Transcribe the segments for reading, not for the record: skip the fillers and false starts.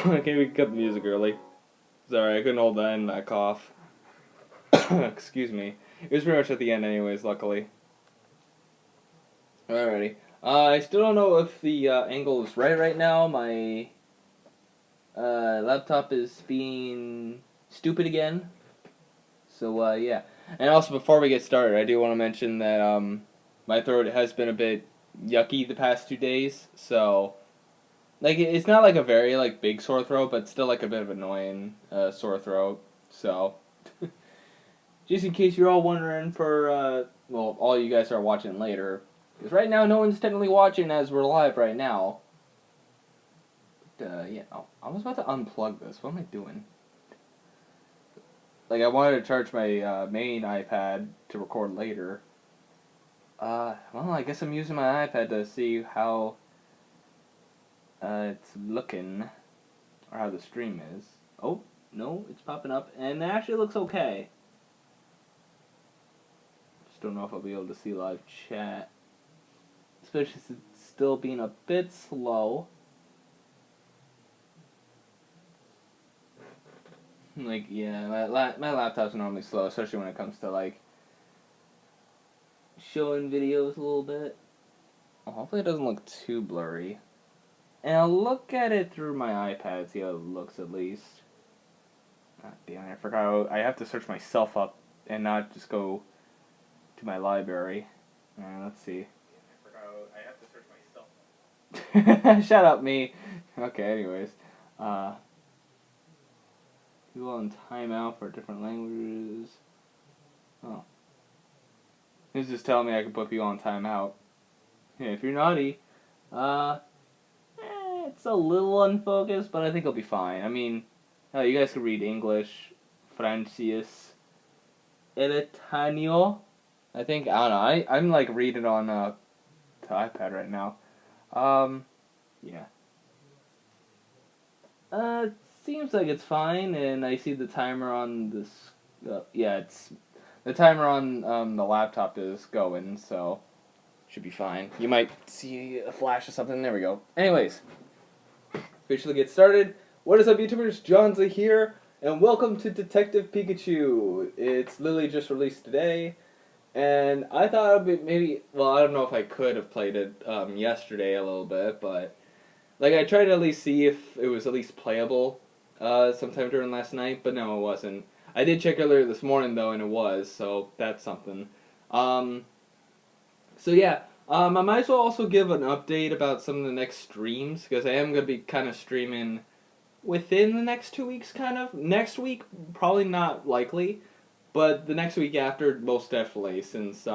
Okay, we cut the music early. Sorry, I couldn't hold that in that cough. Excuse me. It was pretty much at the end anyways, luckily. Alrighty. I still don't know if the angle is right now. My laptop is being stupid again. So, yeah. And also, before we get started, I do want to mention that my throat has been a bit yucky the past 2 days. So, like, it's not like a very, like, big sore throat, but still, like, a bit of annoying sore throat. So, just in case you're all wondering well, all you guys are watching later. Because right now, no one's technically watching as we're live right now. But, yeah. Oh, I was about to unplug this. What am I doing? Like, I wanted to charge my main iPad to record later. Well, I guess I'm using my iPad to see how it's looking. Or how the stream is. Oh, no, it's popping up. And it actually looks okay. Just don't know if I'll be able to see live chat. Especially since it's still being a bit slow. Like, yeah, my laptop's normally slow, especially when it comes to, like, showing videos a little bit. Well, hopefully it doesn't look too blurry. And I'll look at it through my iPad, see how it looks at least. Ah, damn it, I forgot I have to search myself up and not just go to my library. Let's see. I have to search myself up. Shut up, me. Okay, anyways. People on timeout for different languages. Oh. It's just telling me I can put people on timeout. Yeah, if you're naughty, it's a little unfocused, but I think it'll be fine. I mean, you guys can read English, Francese, Italiano. I think, I don't know, I'm like reading on the iPad right now. Yeah. It seems like it's fine, and I see the timer on this. Yeah, it's the timer on the laptop is going, so should be fine. You might see a flash or something. There we go. Anyways, officially get started. What is up, YouTubers? Johnza here, and welcome to Detective Pikachu. It's literally just released today, and I thought it'd be maybe. Well, I don't know if I could have played it yesterday a little bit, but like I tried to at least see if it was at least playable sometime during last night, but no, it wasn't. I did check earlier this morning though, and it was, so that's something. So yeah, I might as well also give an update about some of the next streams, because I am going to be kind of streaming within the next 2 weeks, kind of. Next week, probably not likely, but the next week after, most definitely, since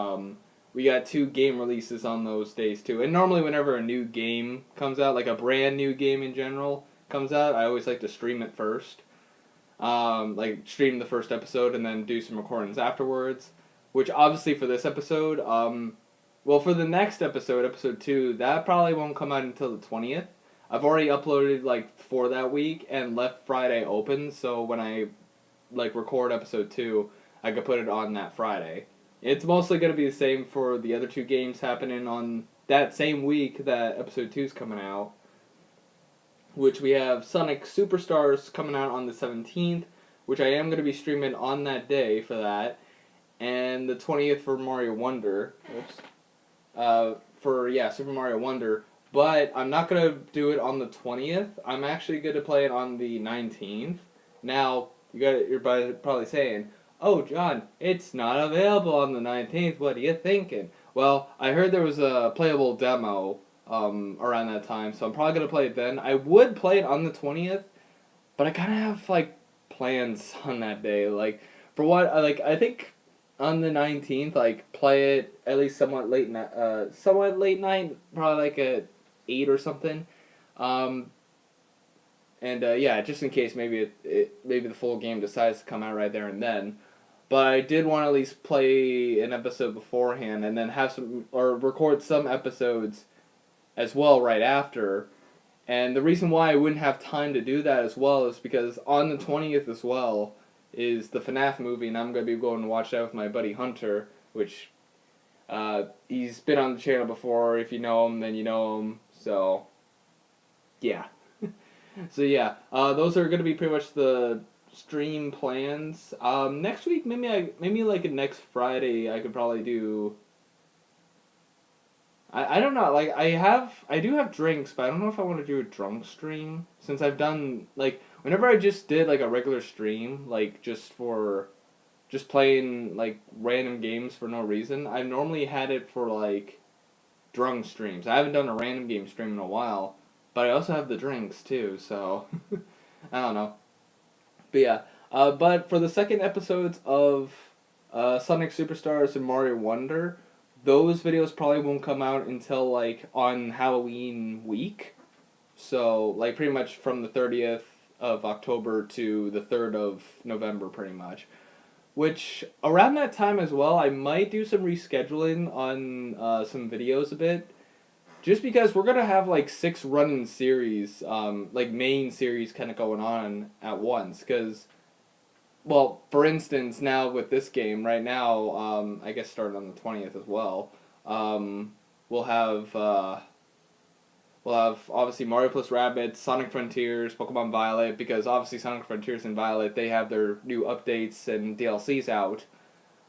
we got 2 game releases on those days too. And normally whenever a new game comes out, like a brand new game in general comes out, I always like to stream it first. Like stream the first episode and then do some recordings afterwards. Which obviously for this episode, well, for the next episode, episode 2, that probably won't come out until the 20th. I've already uploaded, like, for that week and left Friday open, so when I, like, record episode 2, I could put it on that Friday. It's mostly going to be the same for the other 2 games happening on that same week that episode 2 is coming out, which we have Sonic Superstars coming out on the 17th, which I am going to be streaming on that day for that, and the 20th for Mario Wonder. Oops. Super Mario Wonder, but I'm not going to do it on the 20th. I'm actually going to play it on the 19th. Now, you're probably saying, oh, John, it's not available on the 19th. What are you thinking? Well, I heard there was a playable demo around that time, so I'm probably going to play it then. I would play it on the 20th, but I kind of have, like, plans on that day. Like, for what, I think on the 19th, like, play it at least somewhat late night, probably like at 8 or something. Yeah, just in case maybe maybe the full game decides to come out right there and then. But I did want to at least play an episode beforehand and then have some, or record some episodes as well right after. And the reason why I wouldn't have time to do that as well is because on the 20th as well is the FNAF movie, and I'm going to be going to watch that with my buddy Hunter, which He's been on the channel before. If you know him, then you know him. So, yeah. So yeah, those are gonna be pretty much the stream plans. Next week, maybe like next Friday, I could probably do. I don't know. Like I do have drinks, but I don't know if I want to do a drunk stream since I've done like whenever I just did like a regular stream, like just playing like random games for no reason. I normally had it for like drunk streams. I haven't done a random game stream in a while, but I also have the drinks too. So I don't know. But yeah, but for the second episodes of Sonic Superstars and Mario Wonder, those videos probably won't come out until like on Halloween week. So like pretty much from the 30th of October to the 3rd of November, pretty much. Which around that time as well, I might do some rescheduling on some videos a bit. Just because we're gonna have like 6 running series, like main series kind of going on at once. Because, well, for instance, now with this game right now, I guess starting on the 20th as well, um, we'll have obviously Mario plus Rabbids, Sonic Frontiers, Pokemon Violet. Because obviously Sonic Frontiers and Violet they have their new updates and DLCs out.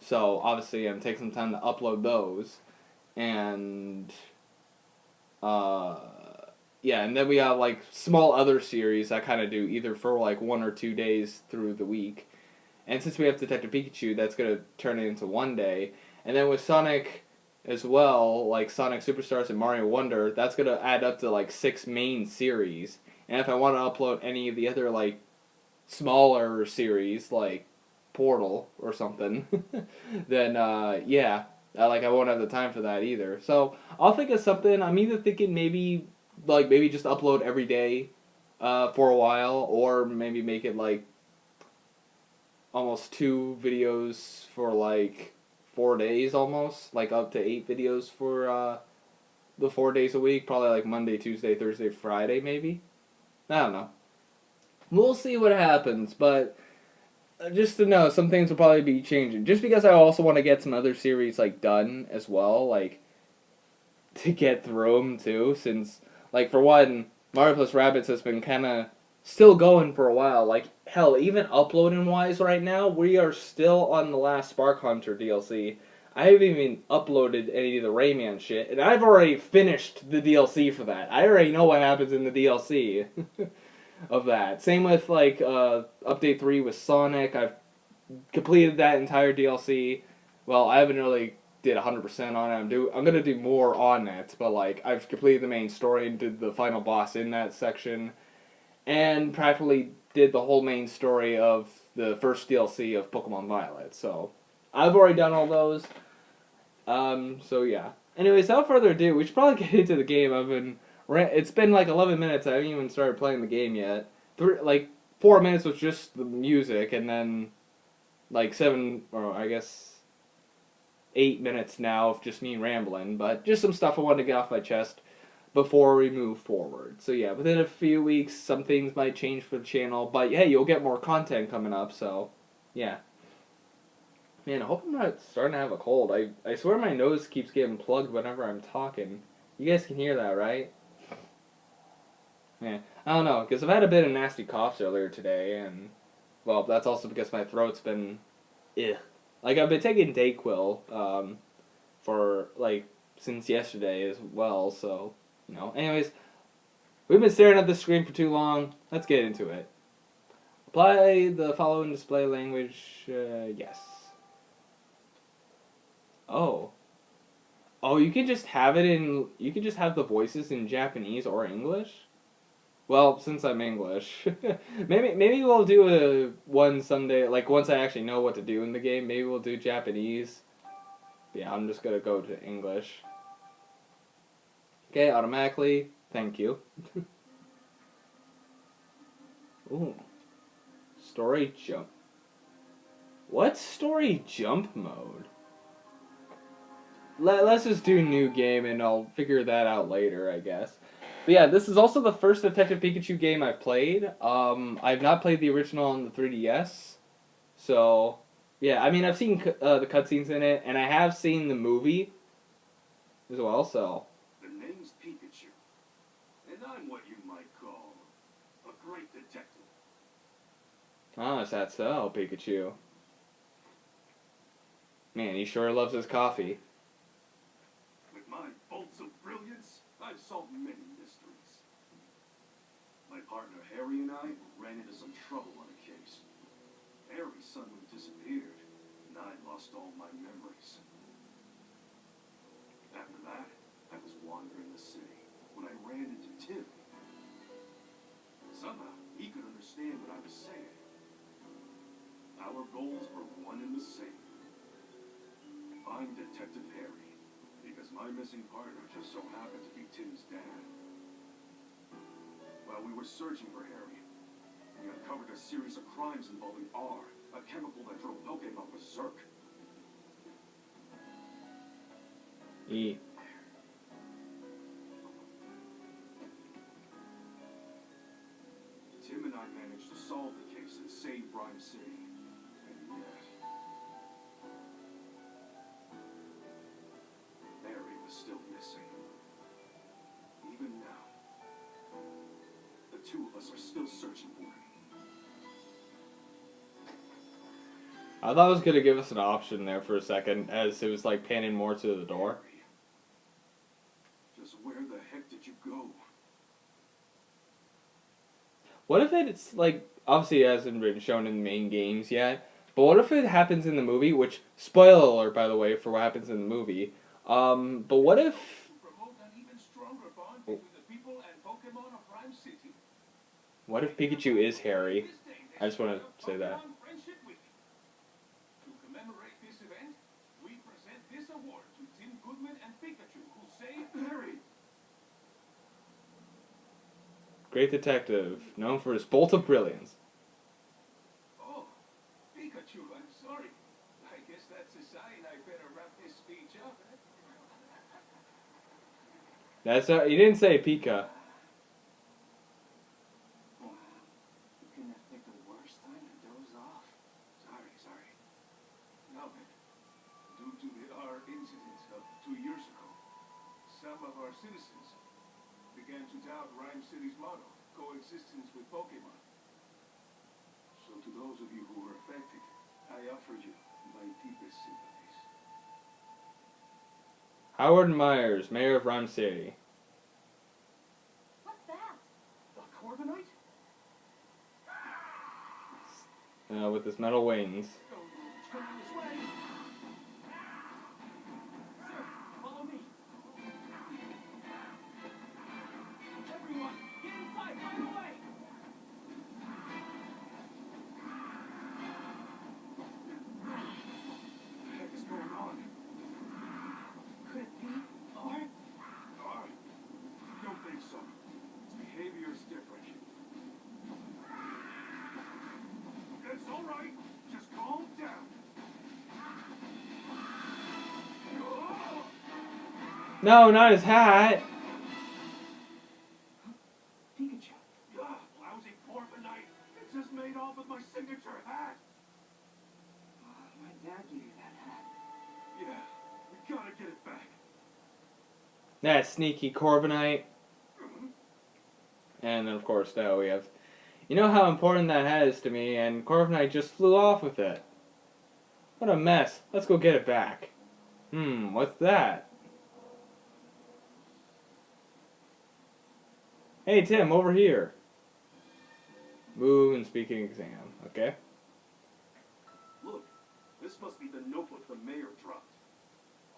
So obviously I'm taking some time to upload those, and uh, yeah, and then we have like small other series I kind of do either for like 1 or 2 days through the week, and since we have Detective Pikachu, that's gonna turn it into one day, and then with Sonic as well, like Sonic Superstars and Mario Wonder, that's gonna add up to like 6 main series, and if I want to upload any of the other like smaller series like Portal or something, then yeah, like I won't have the time for that either. So I'll think of something. I'm either thinking maybe just upload every day, for a while, or maybe make it like almost 2 videos for like 4 days, almost like up to 8 videos for the 4 days a week. Probably like Monday, Tuesday, Thursday, Friday, maybe. I don't know. We'll see what happens, but just to know, some things will probably be changing. Just because I also want to get some other series like done as well, like to get through them too. Since like for one, Mario plus Rabbids has been kind of still going for a while. Like hell, even uploading wise, right now we are still on the last Spark Hunter DLC. I haven't even uploaded any of the Rayman shit, and I've already finished the DLC for that. I already know what happens in the DLC. Of that. Same with like update 3 with Sonic. I've completed that entire DLC. Well, I haven't really did 100% on it. I'm gonna do more on it, but like I've completed the main story and did the final boss in that section, and practically did the whole main story of the first DLC of Pokemon Violet. So I've already done all those. So yeah. Anyways, without further ado, we should probably get into the game. It's been like 11 minutes. I haven't even started playing the game yet. 4 minutes was just the music, and then like 7, or I guess 8 minutes now of just me rambling. But just some stuff I wanted to get off my chest before we move forward. So yeah, within a few weeks, some things might change for the channel. But hey, you'll get more content coming up. So yeah. Man, I hope I'm not starting to have a cold. I swear my nose keeps getting plugged whenever I'm talking. You guys can hear that, right? Yeah, I don't know, because I've had a bit of nasty coughs earlier today, and, well, that's also because my throat's been, ugh. Like, I've been taking Dayquil, for, like, since yesterday as well, so, you know. Anyways, we've been staring at the screen for too long. Let's get into it. Apply the following display language, yes. Oh. Oh, you can just have the voices in Japanese or English? Well, since I'm English, maybe we'll do one someday. Like once I actually know what to do in the game, maybe we'll do Japanese. Yeah, I'm just gonna go to English. Okay, automatically. Thank you. Ooh, story jump. What's story jump mode? Let's just do new game, and I'll figure that out later, I guess. But yeah, this is also the first Detective Pikachu game I've played. I've not played the original on the 3DS. So, yeah, I mean, I've seen the cutscenes in it, and I have seen the movie. as well, so. The name's Pikachu, and I'm what you might call a great detective. Ah, is that so, Pikachu? Man, he sure loves his coffee. With my bolts of brilliance, I've solved many mysteries. My partner Harry and I ran into some trouble on a case. Harry suddenly disappeared, and I lost all my memories. After that, I was wandering the city when I ran into Tim. Somehow, he could understand what I was saying. Our goals were one and the same. Find Detective Harry, because my missing partner just so happened to be Tim's dad. While we were searching for Harry, we uncovered a series of crimes involving R, a chemical that drove Pokemon berserk. E. Tim and I managed to solve the case and save Rhyme City. And yet, Harry was still missing. Even now, the two of us are still searching for him. I thought it was going to give us an option there for a second, as it was like panning more to the door. Just where the heck did you go? What if it's like, obviously it hasn't been shown in the main games yet, but what if it happens in the movie, which, spoiler alert by the way, for what happens in the movie, but what if... What if Pikachu is Harry? I just want to say that. To commemorate this event, we present this award to Tim Goodman and Pikachu, who saved Harry. Great detective, known for his bolt of brilliance. Oh, Pikachu, I'm sorry. I guess that's a sign I better wrap this speech up. That's you didn't say Pika. You couldn't have picked a worse time to doze off. Sorry. Now then, due to our incident of 2 years ago, some of our citizens began to doubt Rhyme City's motto, coexistence with Pokemon. So to those of you who were affected, I offer you my deepest sympathies. Howard Myers, mayor of Rhyme City. What's that? A Corviknight? With his metal wings. Turn this way. Sir, follow me. Everyone, get inside right away! What the heck is going on? Could it be R? R? Don't think so. Its behavior is different. It's all right. Just calm down. No, not his hat. Pikachu. Lousy Corviknight. It just made off with my signature hat. My dad gave you that hat. Yeah, we gotta get it back. That sneaky Corviknight. And then of course now we have... You know how important that hat is to me, and Corviknight just flew off with it. What a mess. Let's go get it back. What's that? Hey Tim, over here. Moon speaking exam, okay? Look, this must be the notebook the mayor dropped.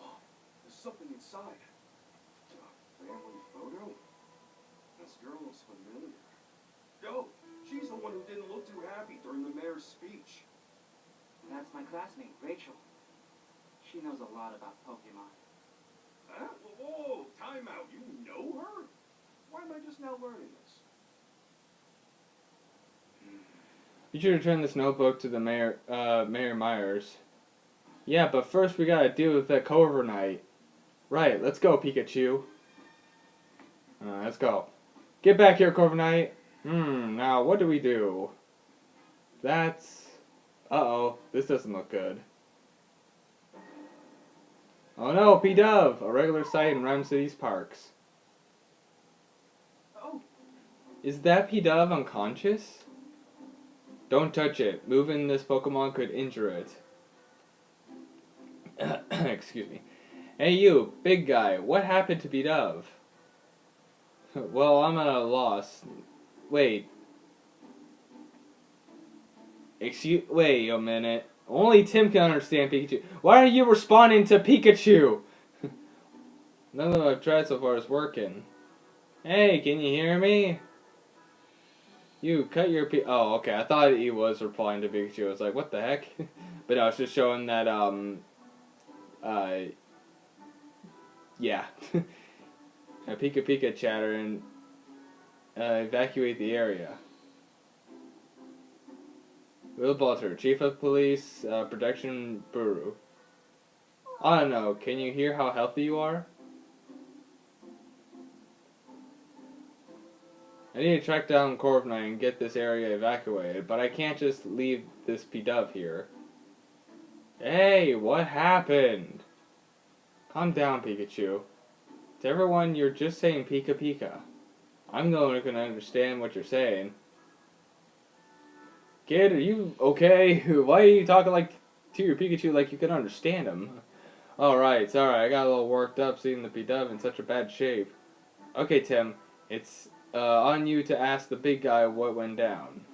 Oh, there's something inside. A family photo? This girl looks familiar. Yo, she's the one who didn't look too happy during the mayor's speech. That's my classmate, Rachel. She knows a lot about Pokemon. Huh? Whoa, time out. You know her? Why am I just now learning this? You should return this notebook to the Mayor Myers. Yeah, but first we gotta deal with that Corviknight. Right, let's go, Pikachu. Let's go. Get back here, Corviknight. Now what do we do? That's... Uh-oh, this doesn't look good. Oh no, P-Dove! A regular sight in Rhyme City's parks. Oh, Is that P-Dove unconscious? Don't touch it. Moving this Pokemon could injure it. Excuse me. Hey you, big guy, what happened to P-Dove? Well, I'm at a loss. Wait. Wait a minute. Only Tim can understand Pikachu. Why are you responding to Pikachu? None of what I've tried so far is working. Hey, can you hear me? You cut your Oh, okay. I thought he was replying to Pikachu. I was like, what the heck? But I was just showing that, yeah. A Pika Pika chatter and evacuate the area. Will Balter, Chief of Police, Protection Bureau. I don't know. Can you hear how healthy you are? I need to track down Corviknight and get this area evacuated, but I can't just leave this P-Dove here. Hey, what happened? Calm down, Pikachu. To everyone, you're just saying Pika Pika. I'm the one who can understand what you're saying. Kid, are you okay? Why are you talking like to your Pikachu like you can understand him? Alright, sorry, I got a little worked up seeing the P-Dove in such a bad shape. Okay, Tim, it's on you to ask the big guy what went down.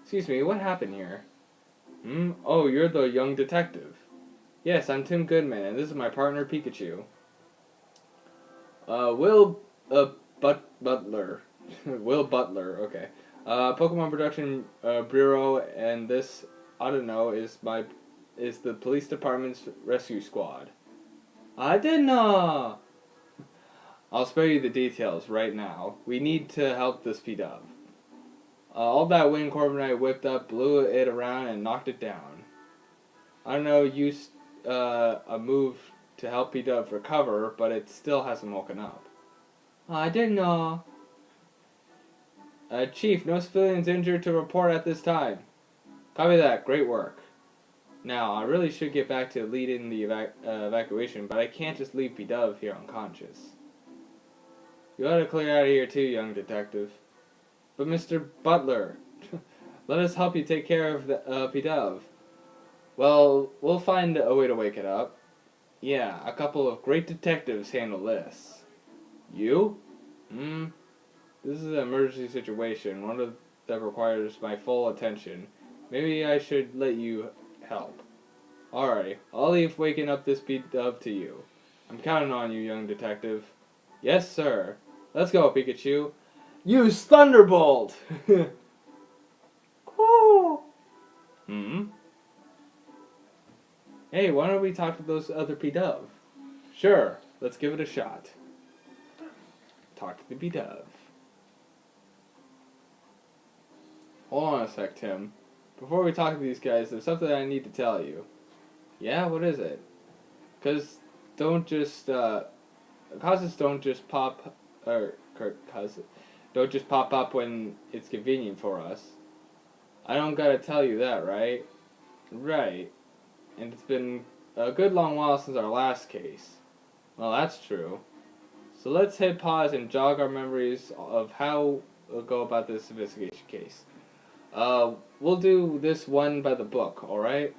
Excuse me, what happened here? Oh, you're the young detective. Yes, I'm Tim Goodman, and this is my partner Pikachu. Will, Butler. Will Butler, okay. Pokemon Production Bureau, and this, I don't know, is the police department's rescue squad. I didn't know! I'll spare you the details right now. We need to help this P-Dove. All that wind Corviknight whipped up blew it around and knocked it down. I don't know, used a move to help P-Dove recover, but it still hasn't woken up. I didn't know. Chief, no civilians injured to report at this time. Copy that, great work. Now, I really should get back to leading the evacuation, but I can't just leave P-Dove here unconscious. You ought to clear out of here too, young detective. But Mr. Butler, let us help you take care of the P-Dove. Well, we'll find a way to wake it up. Yeah, a couple of great detectives handle this. You? This is an emergency situation, one that requires my full attention. Maybe I should let you help. Alright, I'll leave waking up this P-Dove to you. I'm counting on you, young detective. Yes, sir. Let's go, Pikachu. Use Thunderbolt! Cool! Hey, why don't we talk to those other P-Dove? Sure, let's give it a shot. Talk to the P-Dove. Hold on a sec, Tim. Before we talk to these guys, there's something I need to tell you. Yeah, what is it? Causes don't just pop, don't just pop up when it's convenient for us. I don't gotta tell you that, right? Right. And it's been a good long while since our last case. Well, that's true. So let's hit pause and jog our memories of how we'll go about this investigation case. We'll do this one by the book, alright?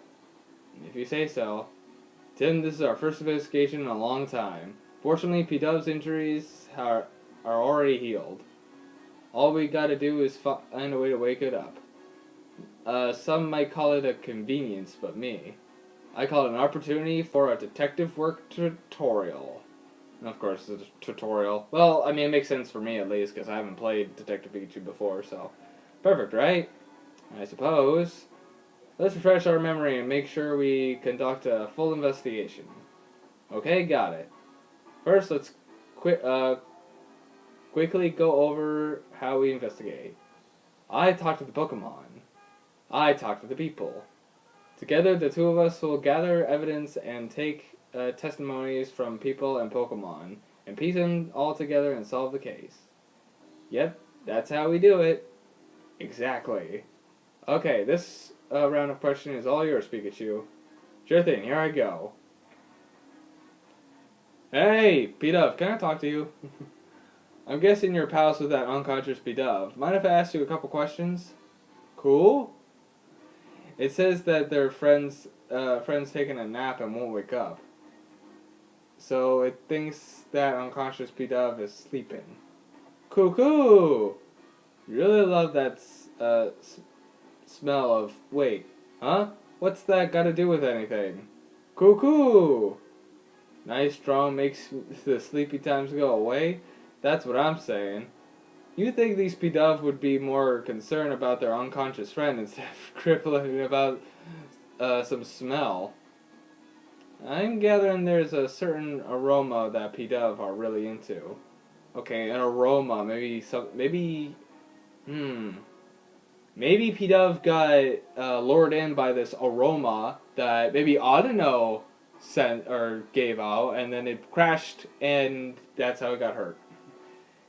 If you say so. Tim, this is our first investigation in a long time. Fortunately, P-Dove's injuries are already healed. All we gotta do is find a way to wake it up. Some might call it a convenience, but I call it an opportunity for a detective work tutorial. And of course, it's a tutorial. Well, I mean, it makes sense for me at least, because I haven't played Detective Pikachu before, so. Perfect, right? I suppose. Let's refresh our memory and make sure we conduct a full investigation. Okay, got it. First, let's quickly go over how we investigate. I talk to the Pokemon. I talk to the people. Together, the two of us will gather evidence and take testimonies from people and Pokemon, and piece them all together and solve the case. Yep, that's how we do it. Exactly. Okay, this round of questioning is all yours, Pikachu. Sure thing, here I go. Hey, P-Dove, can I talk to you? I'm guessing you're pals with that unconscious P-Dove. Mind if I ask you a couple questions? Cool. It says that their friends taking a nap and won't wake up. So it thinks that unconscious P-Dove is sleeping. Cool. You really love that smell of... Wait, huh? What's that got to do with anything? Cool. Nice strong makes the sleepy times go away? That's what I'm saying. You think these P-Dove would be more concerned about their unconscious friend instead of crippling about some smell. I'm gathering there's a certain aroma that P-Dove are really into. Okay, an aroma, maybe P-Dove got lured in by this aroma that maybe Audino sent or gave out, and then it crashed, and that's how it got hurt.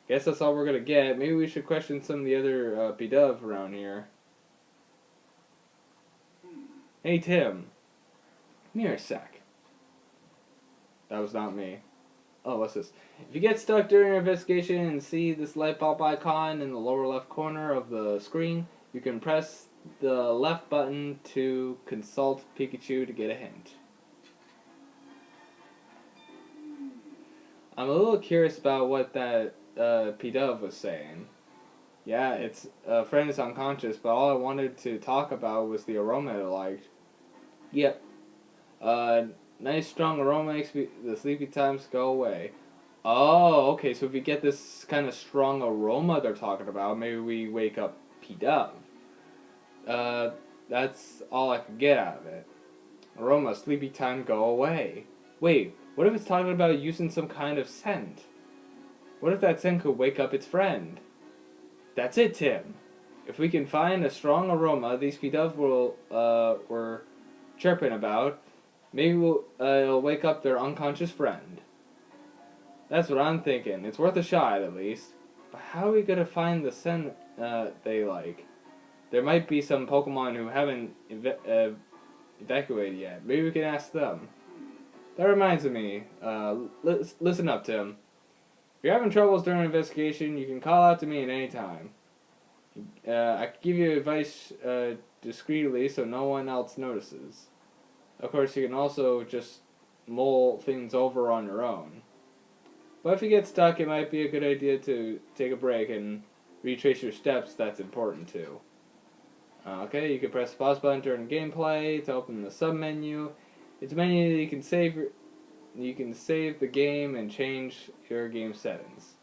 Guess that's all we're gonna get. Maybe we should question some of the other P-Dove around here. Hey Tim, come here a sec. That was not me. Oh, what's this? If you get stuck during your investigation and see this light bulb icon in the lower left corner of the screen, you can press the left button to consult Pikachu to get a hint. I'm a little curious about what that P-Dove was saying. Yeah, its friend is unconscious, but all I wanted to talk about was the aroma it liked. Yep. Nice strong aroma makes the sleepy times go away. Oh, okay, so if we get this kind of strong aroma they're talking about, maybe we wake up P-Dove. That's all I could get out of it. Aroma, sleepy time, go away. Wait, what if it's talking about using some kind of scent? What if that scent could wake up its friend? That's it, Tim. If we can find a strong aroma these P-Dove were chirping about, maybe it'll wake up their unconscious friend. That's what I'm thinking. It's worth a shot, at least. But how are we gonna find the scent they like? There might be some Pokemon who haven't evacuated yet. Maybe we can ask them. That reminds me. Listen up, Tim. If you're having troubles during an investigation, you can call out to me at any time. I can give you advice discreetly so no one else notices. Of course, you can also just mull things over on your own. But if you get stuck, it might be a good idea to take a break and retrace your steps. That's important too. Okay, you can press the pause button during gameplay to open the sub-menu. It's a menu that you can save the game and change your game settings.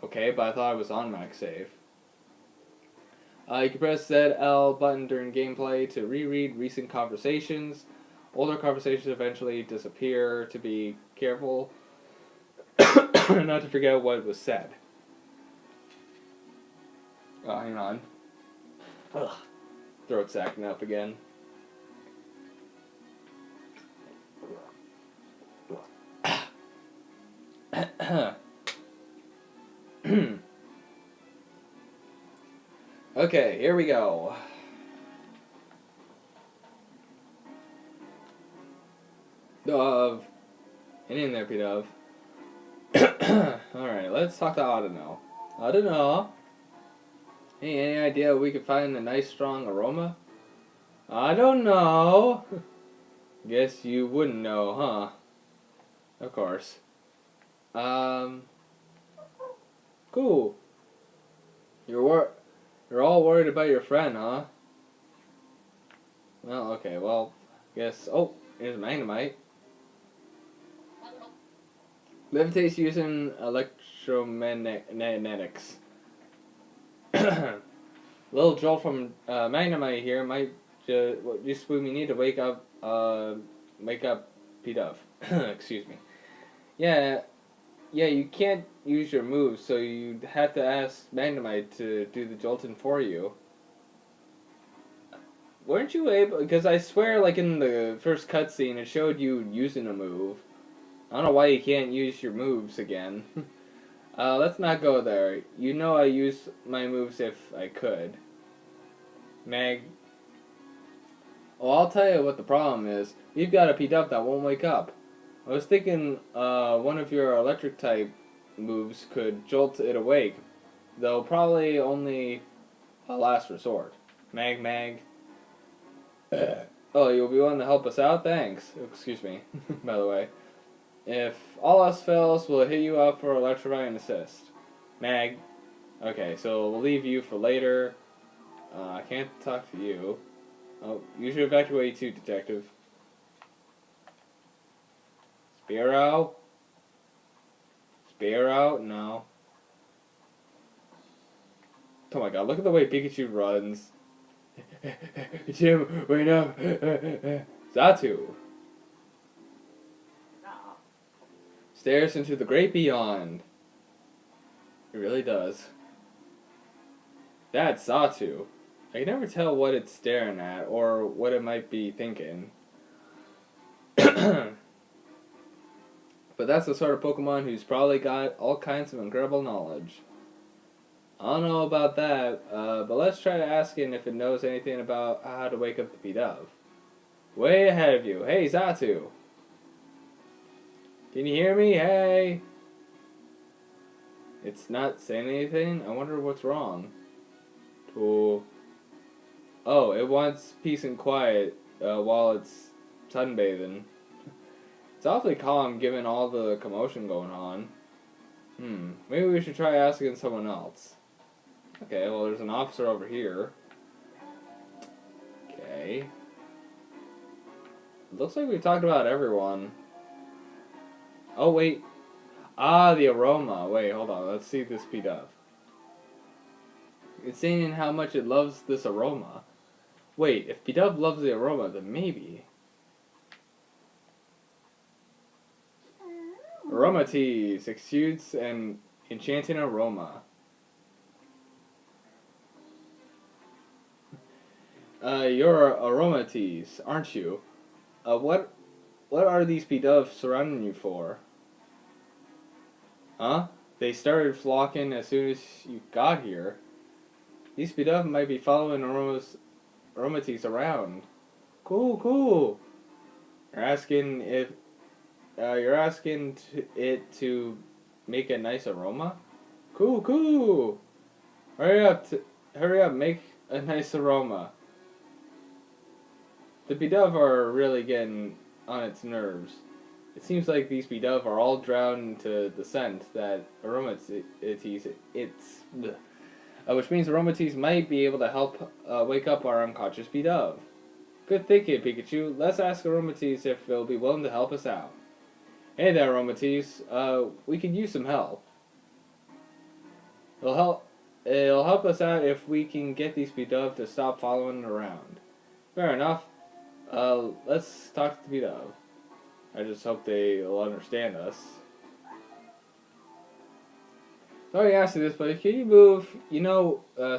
Okay, but I thought I was on max save. You can press ZL button during gameplay to reread recent conversations. Older conversations eventually disappear. To be careful not to forget what was said. Oh, hang on. Ugh. Throat's acting up again. Okay, here we go. Dove. And in there, P-Dove. Alright, let's talk to Audino. Audino? Hey, any idea we could find a nice strong aroma? I don't know. Guess you wouldn't know, huh? Of course. Cool. You're all worried about your friend, huh? Well, okay, well, guess... Oh, here's Magnemite. Levitates using electromagnetics. Little jolt from Magnemite here might just when we need to wake up P-Dove. Excuse me. Yeah, you can't use your moves, so you'd have to ask Magnemite to do the jolting for you. Weren't you able? Because I swear, like in the first cutscene, it showed you using a move. I don't know why you can't use your moves again. Let's not go there. You know I use my moves if I could. Oh, I'll tell you what the problem is. You've got a P-Dove that won't wake up. I was thinking one of your electric type moves could jolt it awake, though probably only a last resort. Mag mag. Oh, you'll be willing to help us out? Thanks. Excuse me, by the way. If all else fails, we'll hit you up for electrifying assist. Mag. Okay, so we'll leave you for later. I can't talk to you. Oh, you should evacuate too, Detective. Spiro? Spiro? No. Oh my god, look at the way Pikachu runs. Jim, wait up. Zatu. No. Stares into the great beyond. It really does. That's Zatu. I can never tell what it's staring at or what it might be thinking. But that's the sort of Pokemon who's probably got all kinds of incredible knowledge. I don't know about that, but let's try to ask it if it knows anything about how to wake up the P-Dove. Way ahead of you. Hey, Zatu. Can you hear me? Hey. It's not saying anything? I wonder what's wrong. Oh, it wants peace and quiet while it's sunbathing. It's awfully calm given all the commotion going on. Maybe we should try asking someone else. Okay, well there's an officer over here. Okay. It looks like we've talked about everyone. Oh wait. Ah, the aroma. Wait, hold on. Let's see this P-Dove. It's saying how much it loves this aroma. Wait, if P-Dove loves the aroma, then maybe. Aroma teas exudes an enchanting aroma. You're aroma teas, aren't you? What are these P-Doves surrounding you for? Huh? They started flocking as soon as you got here. These P-Dove might be following aroma teas around. Cool. You're asking if it to make a nice aroma? Cool. Hurry up, make a nice aroma. The P-Dove are really getting on its nerves. It seems like these P-Dove are all drowned into the scent that aromateas which means aromateas might be able to help wake up our unconscious P-Dove. Good thinking, Pikachu. Let's ask aromateas if they'll be willing to help us out. Hey there, aromateas. We could use some help. It'll help us out if we can get these P-Dove to stop following around. Fair enough. Let's talk to the P-Dove. I just hope they'll understand us. Sorry to ask you this, but can you move,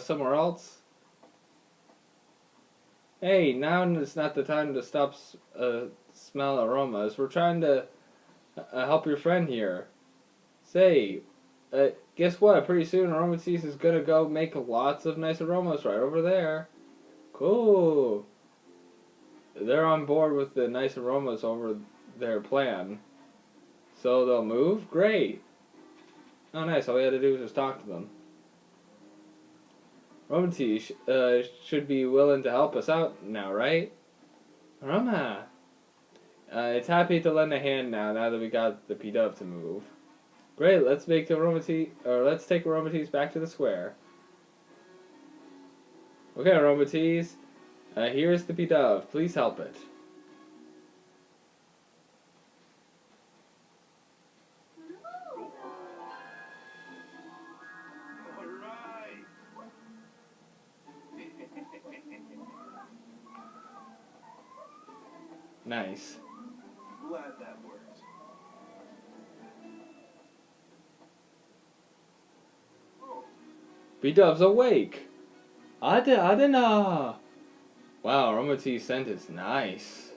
somewhere else? Hey, now is not the time to stop smell aromas. We're trying to help your friend here. Say, guess what? Pretty soon Aromatisse is gonna go make lots of nice aromas right over there. Cool. They're on board with the nice aromas over their plan. So they'll move? Great. Oh, nice. All we had to do was just talk to them. Aromatisse should be willing to help us out now, right? Aroma. It's happy to lend a hand now that we got the P-Dove to move. Great, let's take Aromatisse back to the square. Okay, Aromatisse, here's the P-Dove. Please help it. All right. Nice. Glad that worked. Oh, P-Dove's awake. Adena. Wow, Aromatisse's scent is nice.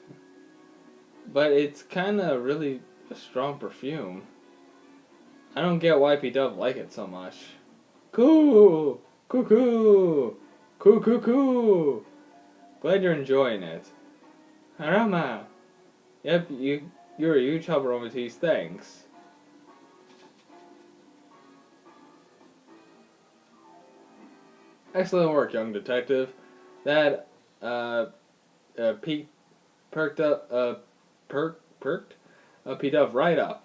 But it's kinda really a strong perfume. I don't get why P-Dove like it so much. Cool! Cuckoo! Glad you're enjoying it. Aroma! Yep, you You're a huge help, Aromatisse. Thanks. Excellent work, young detective. That, peaked, perked up, perked? Peaked up right up.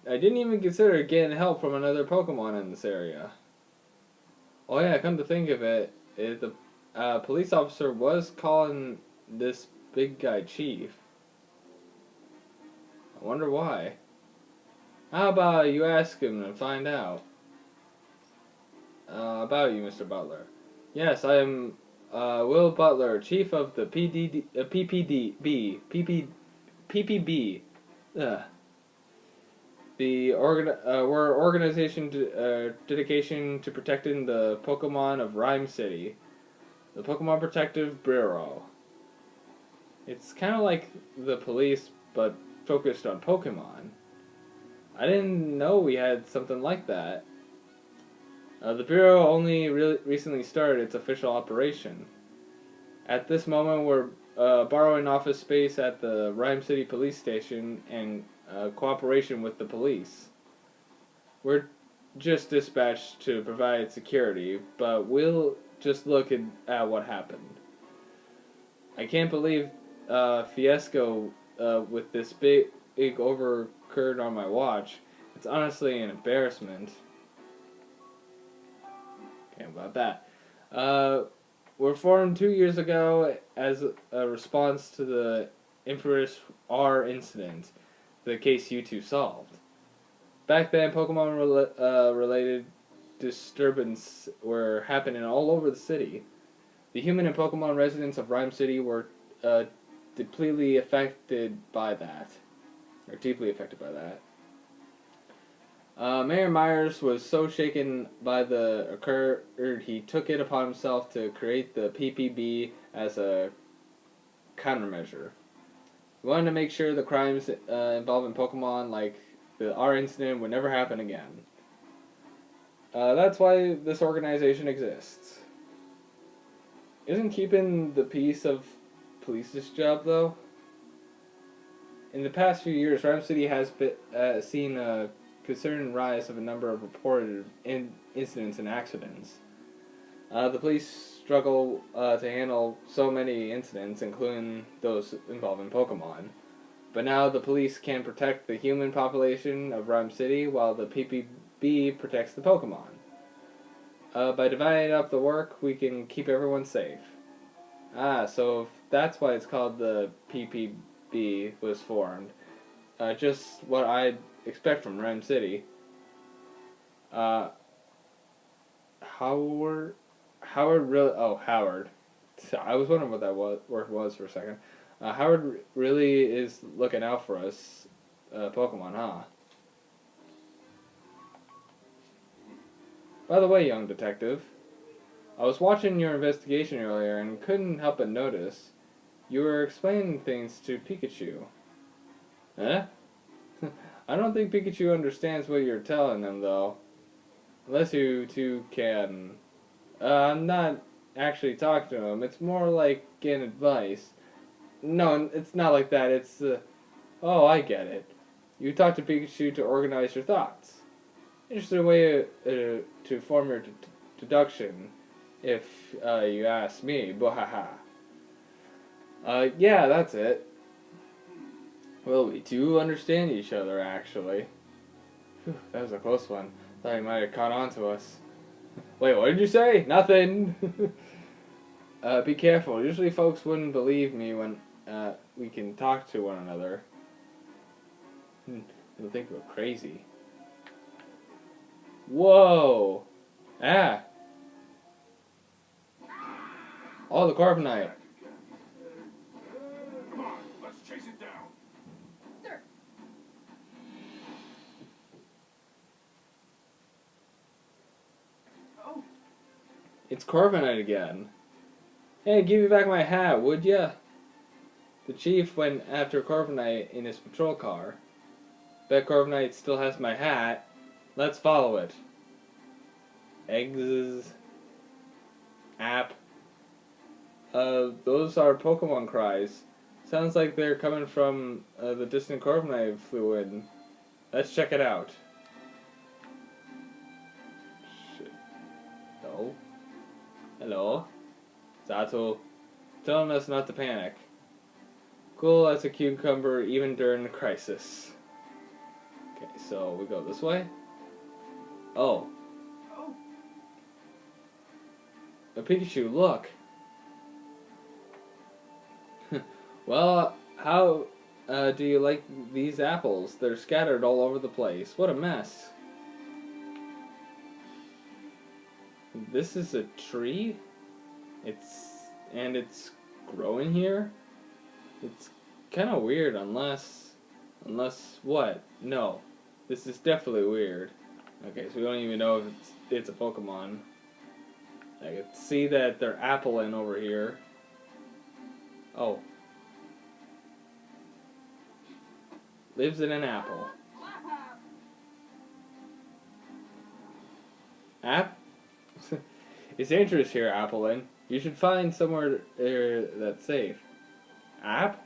I didn't even consider getting help from another Pokemon in this area. Oh yeah, come to think of it, the police officer was calling this big guy Chief. I wonder why. How about you ask him and find out? About you, Mr. Butler. Yes, I am Will Butler, Chief of the PPB. Ugh. We're an organization dedication to protecting the Pokemon of Rhyme City. The Pokemon Protective Bureau. It's kind of like the police, but focused on Pokemon. I didn't know we had something like that. The Bureau only recently started its official operation. At this moment, we're borrowing office space at the Rhyme City Police Station in cooperation with the police. We're just dispatched to provide security, but we'll just look at what happened. I can't believe fiasco with this big overcurd on my watch. It's honestly an embarrassment. Okay, about that. Were formed 2 years ago as a response to the infamous R incident, the case you two solved. Back then, Pokemon related disturbances were happening all over the city. The human and Pokemon residents of Rhyme City were deeply affected by that. Mayor Myers was so shaken by the occurred, he took it upon himself to create the PPB as a countermeasure. He wanted to make sure the crimes involving Pokemon, like the R incident, would never happen again. That's why this organization exists. Isn't keeping the peace of police's job, though? In the past few years, Rhyme City has seen a concerning rise of a number of reported incidents and accidents. The police struggle to handle so many incidents, including those involving Pokemon. But now the police can protect the human population of Rhyme City while the PPB protects the Pokemon. By dividing up the work, we can keep everyone safe. So that's why it's called the PPB was formed. Just what I'd expect from Rhyme City. Howard really? Oh, Howard. I was wondering what that word was for a second. Howard really is looking out for us, Pokemon, huh? By the way, young detective, I was watching your investigation earlier and couldn't help but notice you were explaining things to Pikachu. Huh? I don't think Pikachu understands what you're telling him, though. Unless you two can. I'm not actually talking to him. It's more like getting advice. No, it's not like that. It's, oh, I get it. You talk to Pikachu to organize your thoughts. Interesting way to form your deduction, if you ask me. Bwahaha. Yeah, that's it. Well, we do understand each other, actually. Whew, that was a close one. Thought he might have caught on to us. Wait, what did you say? Nothing! Be careful. Usually folks wouldn't believe me when we can talk to one another. They'll think we're crazy. Whoa! Ah! Oh, the Carbonite. Come on, let's chase it down. Sir. Oh, It's Carbonite again. Hey, give me back my hat, would ya? The chief went after Carbonite in his patrol car. Bet Carbonite still has my hat. Let's follow it. Eggs. App. Those are Pokemon cries. Sounds like they're coming from the distant carbonite I flew in. Let's check it out. Shit. No. Hello. Zato. Telling us not to panic. Cool as a cucumber even during the crisis. Okay, so we go this way. Oh. Oh, A Pikachu, look. Well, how do you like these apples? They're scattered all over the place. What a mess. This is a tree? It's growing here? It's kind of weird unless what? No. This is definitely weird. Okay, so we don't even know if it's a Pokemon. I can see that they're appling over here. Oh. Lives in an apple. App? It's dangerous here, Applin. You should find somewhere that's safe. App?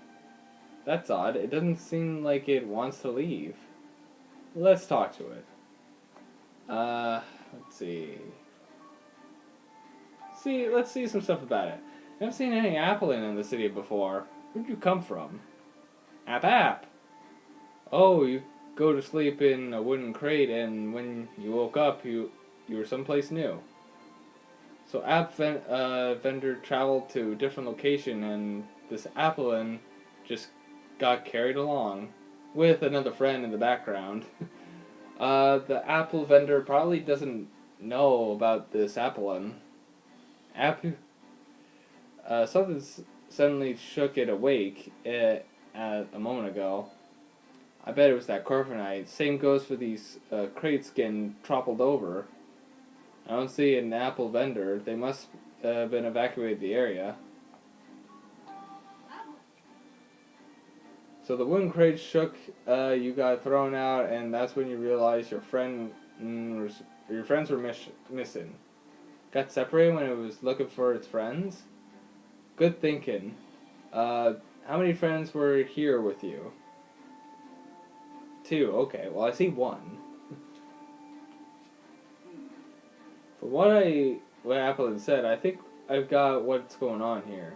That's odd. It doesn't seem like it wants to leave. Let's talk to it. Let's see. Let's see some stuff about it. I haven't seen any Applin in the city before. Where'd you come from? App. Oh, you go to sleep in a wooden crate, and when you woke up, you were someplace new. So vendor traveled to a different location, and this Applin just got carried along with another friend in the background. The apple vendor probably doesn't know about this Applin. Something suddenly shook it awake a moment ago. I bet it was that Corviknight. Same goes for these crates getting toppled over. I don't see an apple vendor. They must have been evacuated the area. So the wooden crate shook, you got thrown out, and that's when you realized your friends were missing. Got separated when it was looking for its friends? Good thinking. How many friends were here with you? 2, okay. Well, I see 1. From what Applin said, I think I've got what's going on here.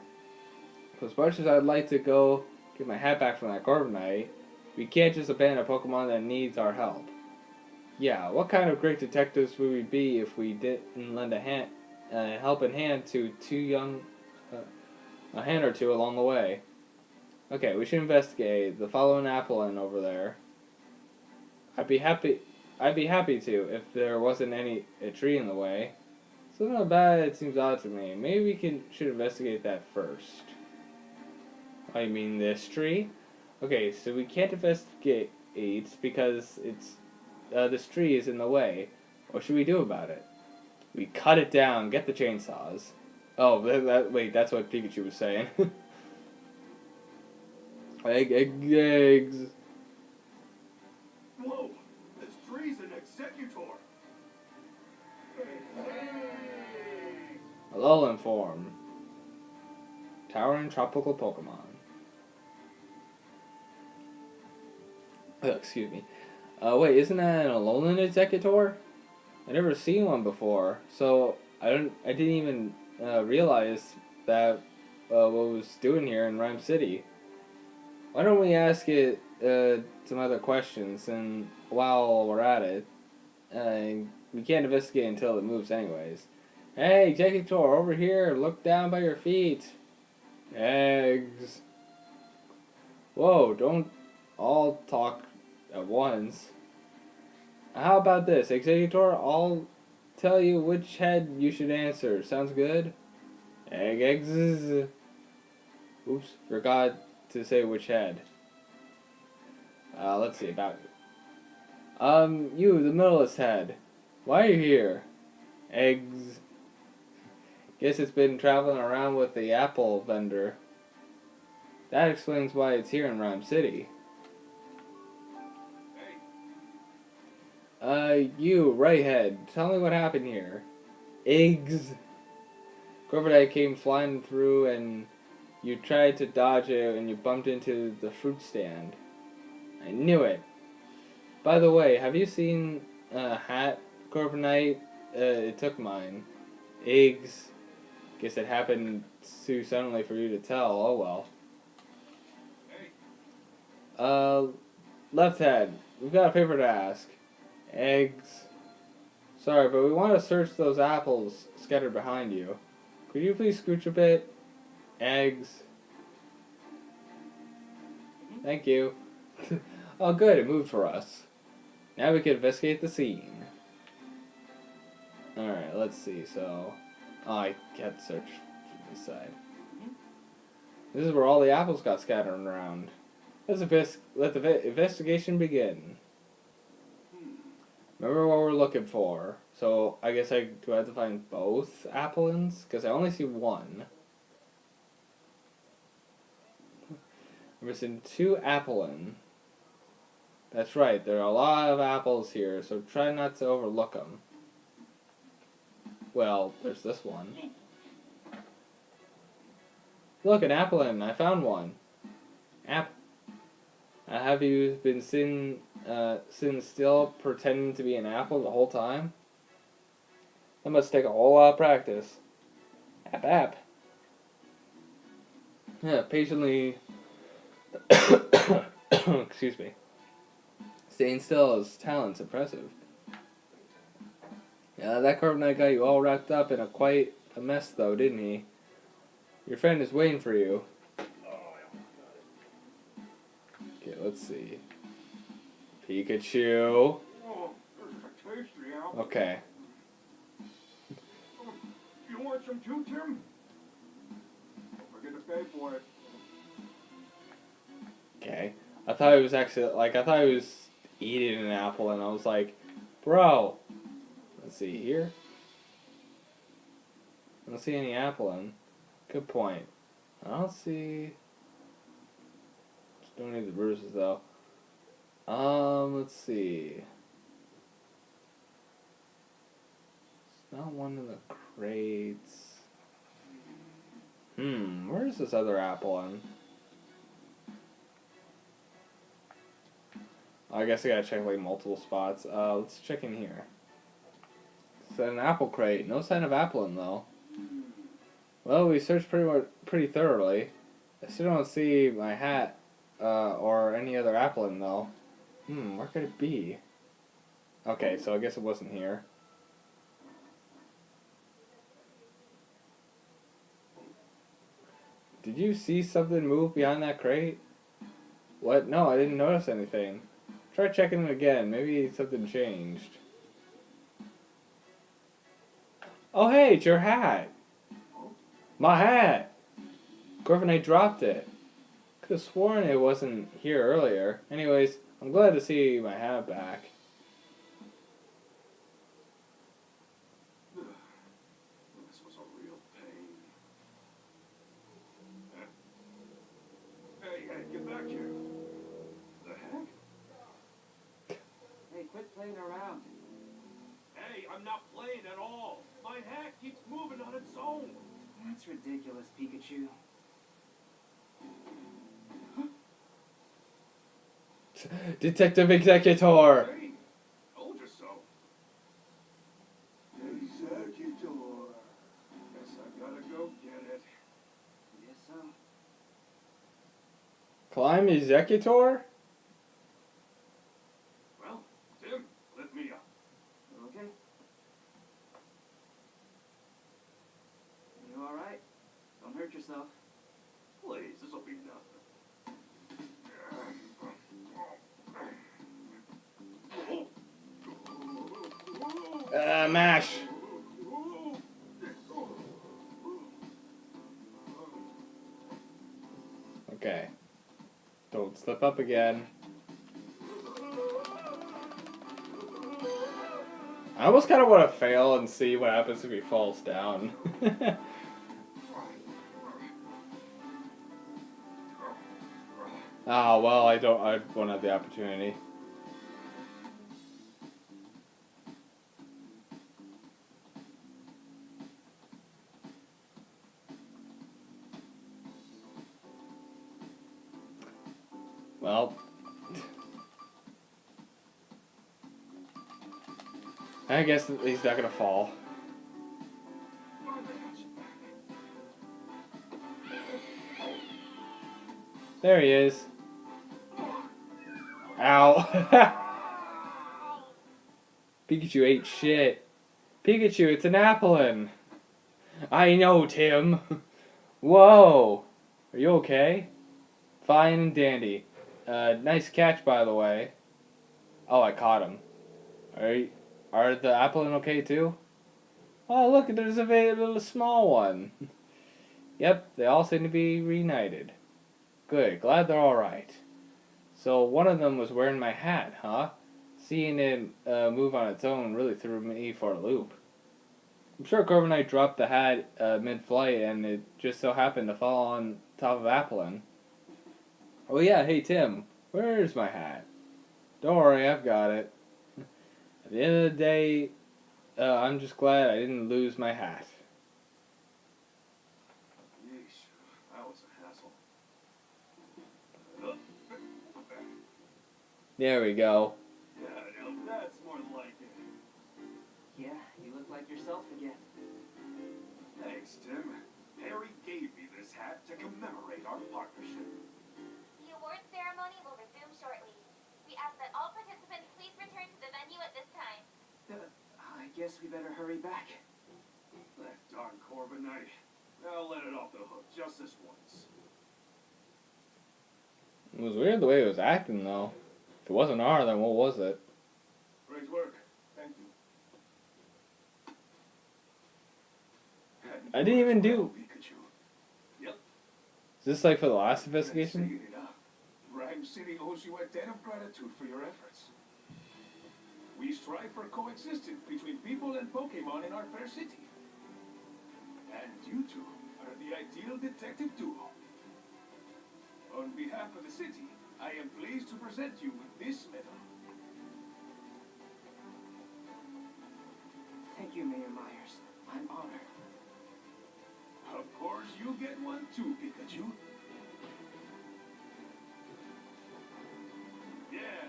For as much as I'd like to go get my hat back from that Corviknight, we can't just abandon a Pokemon that needs our help. Yeah, what kind of great detectives would we be if we didn't lend a helping hand to a hand or two along the way? Okay, we should investigate the following Applin over there. I'd be happy to if there wasn't a tree in the way. Something about it seems odd to me. Maybe we should investigate that first. I mean this tree? Okay, so we can't investigate because this tree is in the way. What should we do about it? We cut it down, get the chainsaws. Oh, wait, that's what Pikachu was saying. Eggs. whoa! This tree's an executor. Alolan form. Towering tropical Pokemon. Excuse me. Wait, isn't that an Alolan Executor? I never seen one before, so I didn't even realize that what it was doing here in Rhyme City. Why don't we ask it some other questions, and while we're at it, we can't investigate until it moves anyways. Hey, Executor, over here, look down by your feet. Eggs. Whoa, don't all talk at once. How about this, Executor? I'll tell you which head you should answer. Sounds good? Eggs. Oops, forgot to say which head. Let's see about you. You, the middleest head. Why are you here? Eggs. Guess it's been traveling around with the apple vendor. That explains why it's here in Rhyme City. You, right head. Tell me what happened here. Eggs. Corviknight came flying through and You tried to dodge it and you bumped into the fruit stand. I knew it. By the way, have you seen a hat, Corviknight? It took mine. Eggs. Guess it happened too suddenly for you to tell. Oh well. Left head. We've got a favor to ask. Eggs. Sorry, but we want to search those apples scattered behind you. Could you please scooch a bit? Eggs. Thank you. Oh good, it moved for us. Now we can investigate the scene. Alright, let's see, so... Oh, I had to search from this side. This is where all the apples got scattered around. Let the investigation begin. Remember what we're looking for. So, I guess do I have to find both applins? Because I only see one. I'm missing 2 applin. That's right, there are a lot of apples here, so try not to overlook them. Well, there's this one. Look, an applin! I found one. Have you been sitting still, pretending to be an apple the whole time? That must take a whole lot of practice. App. Yeah, patiently. Excuse me. Staying still is talent's impressive. Yeah, that Corviknight got you all wrapped up in quite a mess, though, didn't he? Your friend is waiting for you. Okay, let's see. Pikachu. Okay. You want some too, Tim? Don't forget to pay for it. Okay. I thought he was eating an apple, and I was like, bro. Let's see here. I don't see any apple in. Good point. I don't see. Just don't need the bruises though. Let's see. It's not one of the crates. Where's this other apple in? I guess I gotta check like multiple spots. Let's check in here. It's an apple crate. No sign of apple in though. Well, we searched pretty thoroughly. I still don't see my hat or any other apple in though. Where could it be? Okay, so I guess it wasn't here. Did you see something move behind that crate? What? No, I didn't notice anything. Try checking it again. Maybe something changed. Oh hey, it's your hat! My hat! Corviknight dropped it. Could have sworn it wasn't here earlier. Anyways, I'm glad to see my hat back. This was a real pain. Hey, get back here. The heck? Hey, quit playing around. Hey, I'm not playing at all. My hat keeps moving on its own. That's ridiculous, Pikachu. Detective Executor! Hey, told you so. Executor. Guess I gotta go get it. Yes, so. Climb Executor? Well, Tim, let me up. Okay. You alright? Don't hurt yourself. Please, this'll be nothing. Mash! Okay. Don't slip up again. I almost kind of want to fail and see what happens if he falls down. Ah, well, I won't have the opportunity. Well, I guess he's not gonna fall. There he is. Ow. Pikachu ate shit. Pikachu, it's an Applin. I know, Tim. Whoa. Are you okay? Fine and dandy. Nice catch, by the way. Oh, I caught him. Are the Applin okay, too? Oh, look, there's a little small one. Yep, they all seem to be reunited. Good, glad they're alright. So one of them was wearing my hat, huh? Seeing it move on its own really threw me for a loop. I'm sure Corviknight dropped the hat mid-flight and it just so happened to fall on top of Applin. Oh yeah, hey Tim, where's my hat? Don't worry, I've got it. At the end of the day, I'm just glad I didn't lose my hat. Yeesh, that was a hassle. There we go. Yeah, now that's more like it. Yeah, you look like yourself again. Thanks, Tim. Harry gave me this hat to commemorate our partnership. The award ceremony will resume shortly. We ask that all participants please return to the venue at this time. I guess we better hurry back. That darn Corviknight. I'll let it off the hook just this once. It was weird the way it was acting, though. If it wasn't R, then what was it? Great work. Thank you. I didn't even do... Pikachu. Yep. Is this like for the last investigation? Saying it up. Rhyme City owes you a debt of gratitude for your efforts. We strive for coexistence between people and Pokemon in our fair city. And you two are the ideal detective duo. On behalf of the city, I am pleased to present you with this medal. Thank you, Mayor Myers. I'm honored. Of course, you get one too, Pikachu. Yeah,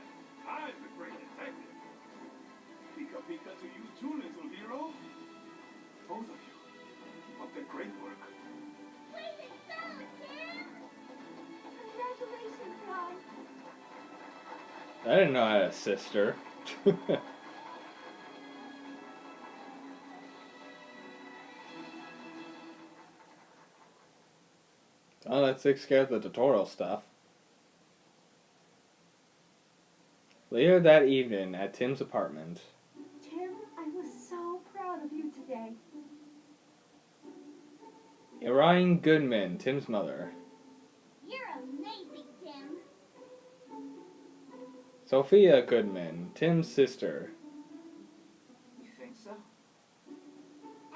I'm the great detective. Pika Pika to you too, little hero. Both of you, keep up the great work. Please excel, kid! Congratulations, Ron. I didn't know I had a sister. Oh, that takes care of the tutorial stuff. Later that evening at Tim's apartment. Tim, I was so proud of you today. Orion Goodman, Tim's mother. You're amazing, Tim. Sophia Goodman, Tim's sister. You think so?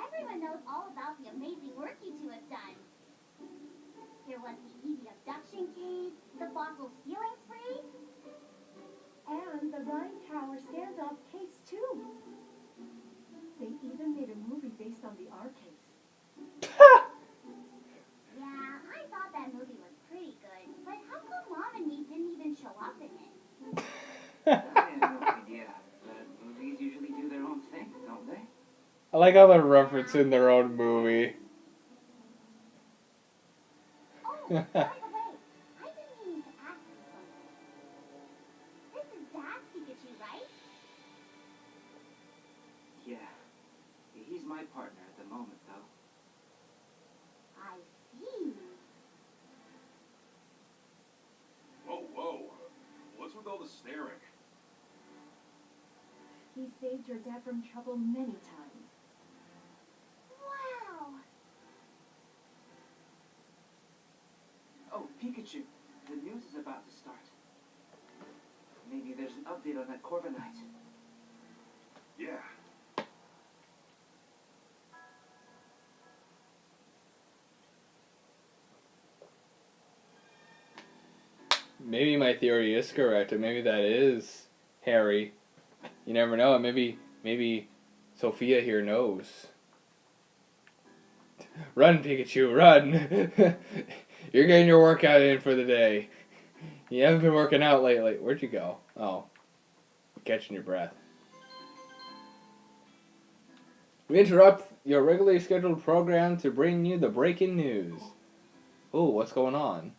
Everyone knows all about the amazing work you two have done. There was the easy abduction case, the fossil stealing spree. And the Rhine Tower standoff case, too. They even made a movie based on the R case. Yeah, I thought that movie was pretty good, but how come Mom and me didn't even show up in it? I have no idea. But movies usually do their own thing, don't they? I like how they're referencing their own movie. Oh, by the way, I've been meaning to ask you something. This is Dad's Pikachu, right? Yeah. He's my partner at the moment, though. I see. Whoa, whoa. What's with all the staring? He saved your dad from trouble many times. Wow. Oh, Pikachu. The news is about to start. Maybe there's an update on that Corviknight. Yeah. Maybe my theory is correct, or maybe that is Harry. You never know. Maybe Sophia here knows. Run, Pikachu, run! You're getting your workout in for the day. You haven't been working out lately. Where'd you go? Oh, catching your breath. We interrupt your regularly scheduled program to bring you the breaking news. Oh, what's going on?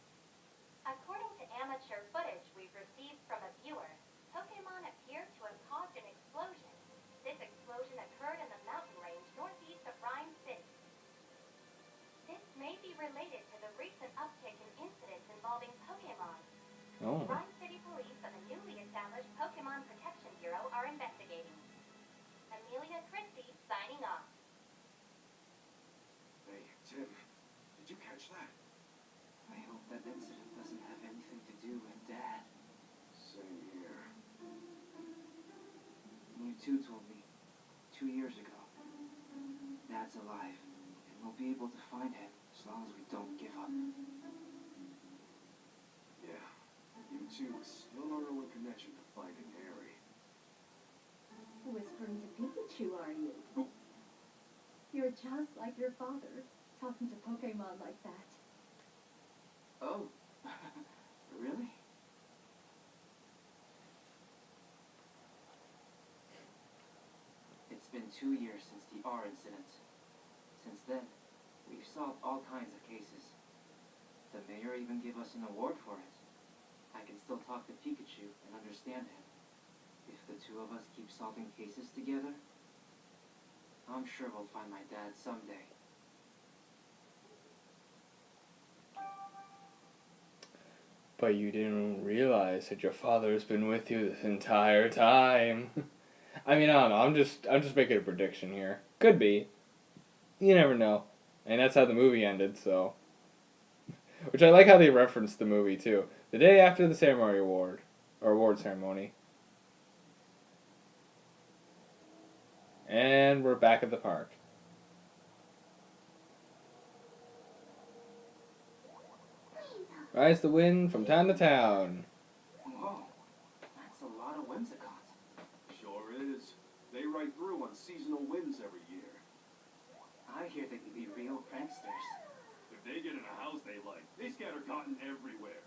According to amateur footage we've received from a viewer, Pokemon appear to have caused an explosion. This explosion occurred in the mountain range northeast of Rhyme City. This may be related to the recent uptick in incidents involving Pokemon. Oh. Rhyme City Police and the newly established Pokemon Protection Bureau are investigating. Amelia Christie signing off. Hey, Tim, did you catch that? I hope that incident doesn't have anything to do with Dad. Same here. You two told me 2 years ago. Dad's alive, and we'll be able to find him as long as we don't give up. Yeah, you two still are no connection to finding Harry. Whispering to Pikachu, are you? You're just like your father, talking to Pokemon like that. Oh, really? It's been 2 years since the R incident. Since then, we've solved all kinds of cases. The mayor even gave us an award for it. I can still talk to Pikachu and understand him. If the two of us keep solving cases together, I'm sure we'll find my dad someday. But you didn't realize that your father has been with you this entire time. I mean, I don't know. I'm just making a prediction here. Could be. You never know. And that's how the movie ended, so. Which I like how they referenced the movie, too. The day after the ceremony award. Or award ceremony. And we're back at the park. Rise the wind from town to town. Whoa, that's a lot of Whimsicots. Sure is. They ride through on seasonal winds every year. I hear they can be real pranksters. If they get in a house they like, they scatter cotton everywhere.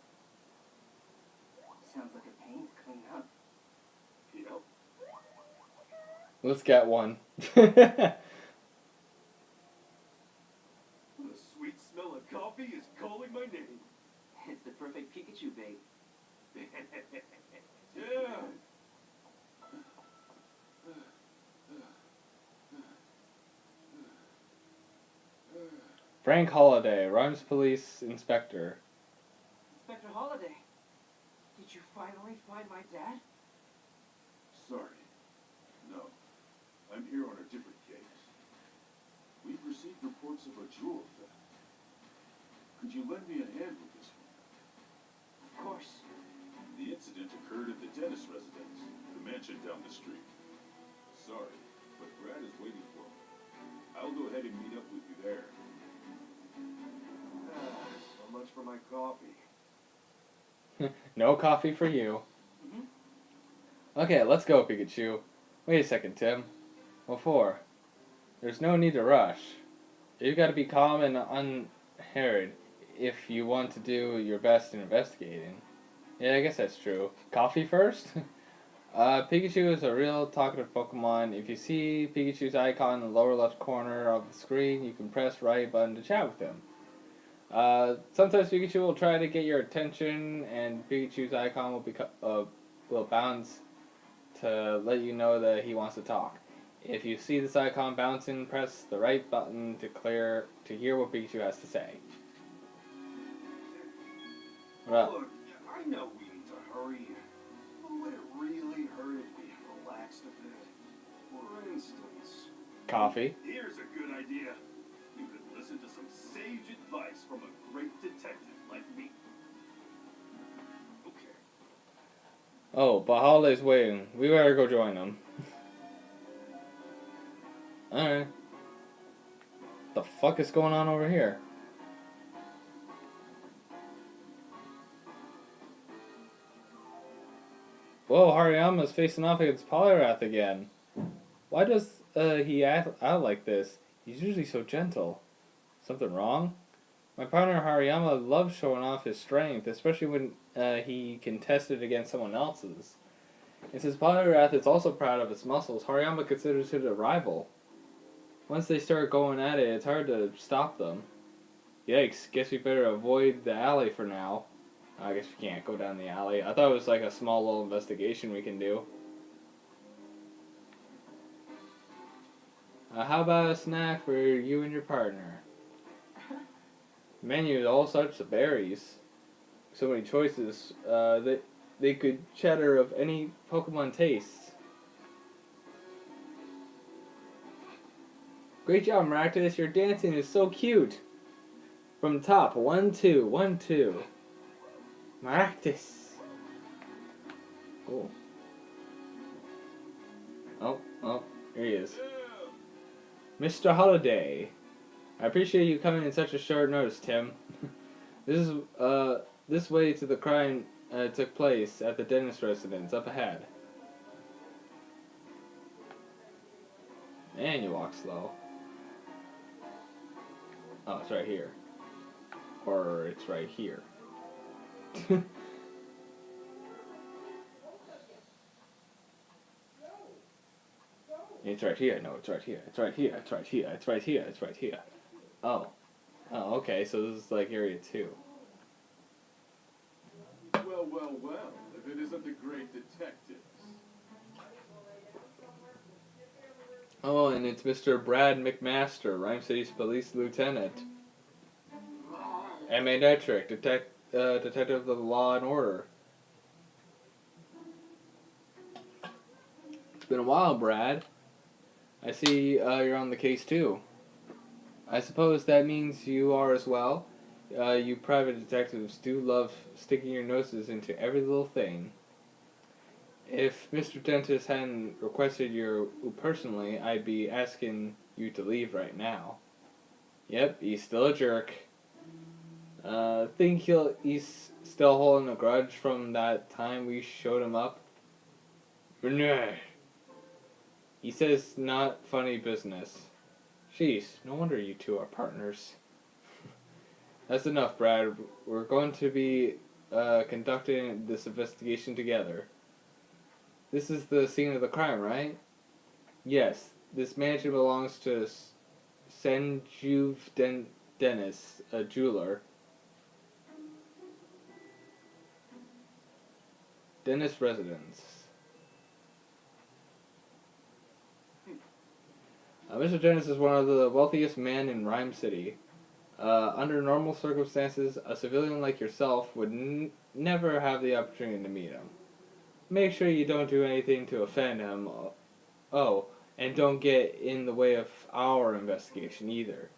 Sounds like a pain to clean up. Yep. Let's get one. The sweet smell of coffee is calling my name. It's the perfect Pikachu bait. Yeah. Frank Holiday, Rhymes Police Inspector. Inspector Holiday, did you finally find my dad? Sorry. No. I'm here on a different case. We've received reports of a jewel theft. Could you lend me a hand with this one? Of course. The incident occurred at the dentist residence, the mansion down the street. Sorry, but Brad is waiting for me. I'll go ahead and meet up with you there. So much for my coffee. No coffee for you. Okay, let's go, Pikachu. Wait a second, Tim. What for? There's no need to rush. You gotta be calm and unhurried if you want to do your best in investigating. Yeah, I guess that's true. Coffee first? Pikachu is a real talkative Pokemon. If you see Pikachu's icon in the lower left corner of the screen, you can press right button to chat with him. Sometimes Pikachu will try to get your attention, and Pikachu's icon will bounce to let you know that he wants to talk. If you see this icon bouncing, press the right button to hear what Pikachu has to say. Look, I know we need to hurry, but would it really hurt if we relaxed a bit? For instance, Coffee. here's a good idea. You could listen to some sage advice from a great detective like me. Okay. Oh, but Holiday's waiting. We better go join him. Alright. The fuck is going on over here? Whoa, Hariyama's facing off against Poliwrath again. Why does he act out like this? He's usually so gentle. Something wrong? My partner Hariyama loves showing off his strength, especially when he can test it against someone else's. And since Polyrath is also proud of its muscles, Hariyama considers it a rival. Once they start going at it, it's hard to stop them. Yikes, guess we better avoid the alley for now. I guess we can't go down the alley. I thought it was like a small little investigation we can do. How about a snack for you and your partner? Menu, all sorts of berries. So many choices. They could chatter of any Pokemon tastes. Great job, Maractus. Your dancing is so cute. From the top, 1, 2, 1, 2. Maractus. Cool. Oh, here he is. Mr. Holiday. I appreciate you coming in such a short notice, Tim. This way to the crime took place at the dentist residence up ahead. Man, you walk slow. Oh, it's right here. Or it's right here. It's right here. No, it's right here. It's right here. It's right here. It's right here. It's right here. Oh. Oh, okay. So this is like area 2. Well, if it isn't the great detectives. Oh, and it's Mr. Brad McMaster, Rhyme City's police lieutenant. M.A. Netrick, detective of the law and order. It's been a while, Brad. I see you're on the case too. I suppose that means you are as well. You private detectives do love sticking your noses into every little thing. If Mr. Dentist hadn't requested you personally, I'd be asking you to leave right now. Yep, he's still a jerk. Think he's still holding a grudge from that time we showed him up? Nah. He says not funny business. Jeez, no wonder you two are partners. That's enough, Brad. We're going to be conducting this investigation together. This is the scene of the crime, right? Yes, this mansion belongs to Sanjuv Dennis, a jeweler. Dennis residence. Mr. Dennis is one of the wealthiest men in Rhyme City. Under normal circumstances, a civilian like yourself would never have the opportunity to meet him. Make sure you don't do anything to offend him. Oh, and don't get in the way of our investigation either.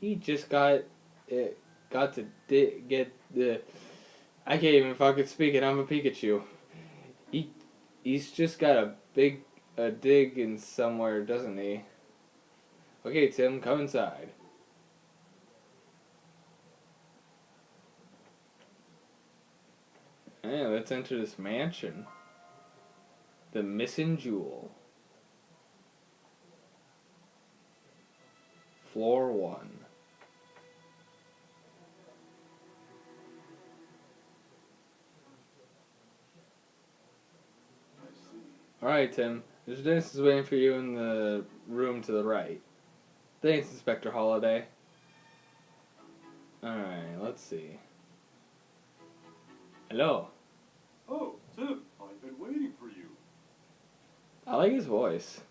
He just got to get the. I can't even fucking speak it. I'm a Pikachu. He's just got a big dig in somewhere, doesn't he? Okay, Tim, come inside. Hey, let's enter this mansion. The missing jewel. Floor 1. Alright, Tim. Mr. Dennis is waiting for you in the room to the right. Thanks, Inspector Holiday. Alright, let's see. Hello. Oh, Tim, I've been waiting for you. I like his voice.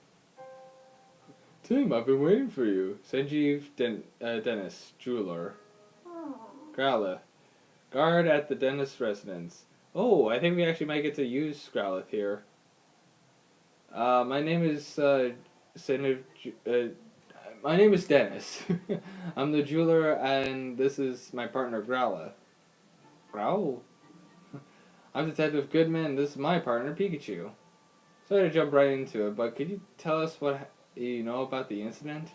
Tim, I've been waiting for you. Sanjeev Dennis, jeweler. Growlithe. Guard at the dentist residence. Oh, I think we actually might get to use Growlithe here. My name is my name is Dennis. I'm the jeweler, and this is my partner Growlithe. Growl. I'm Detective Goodman. This is my partner Pikachu. Sorry to jump right into it, but could you tell us what you know about the incident?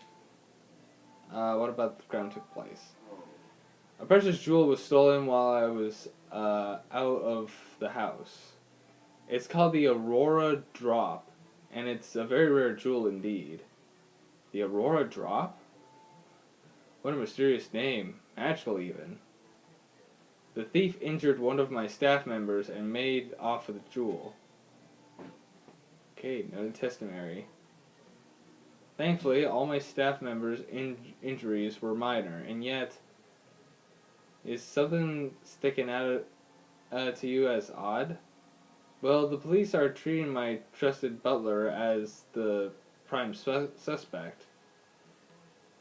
What about the crime took place? A precious jewel was stolen while I was out of the house. It's called the Aurora Drop, and it's a very rare jewel indeed. The Aurora Drop? What a mysterious name. Magical even. The thief injured one of my staff members and made off with the jewel. Okay, noted testimony. Thankfully, all my staff members' injuries were minor, and yet, is something sticking out to you as odd? Well, the police are treating my trusted butler as the prime suspect.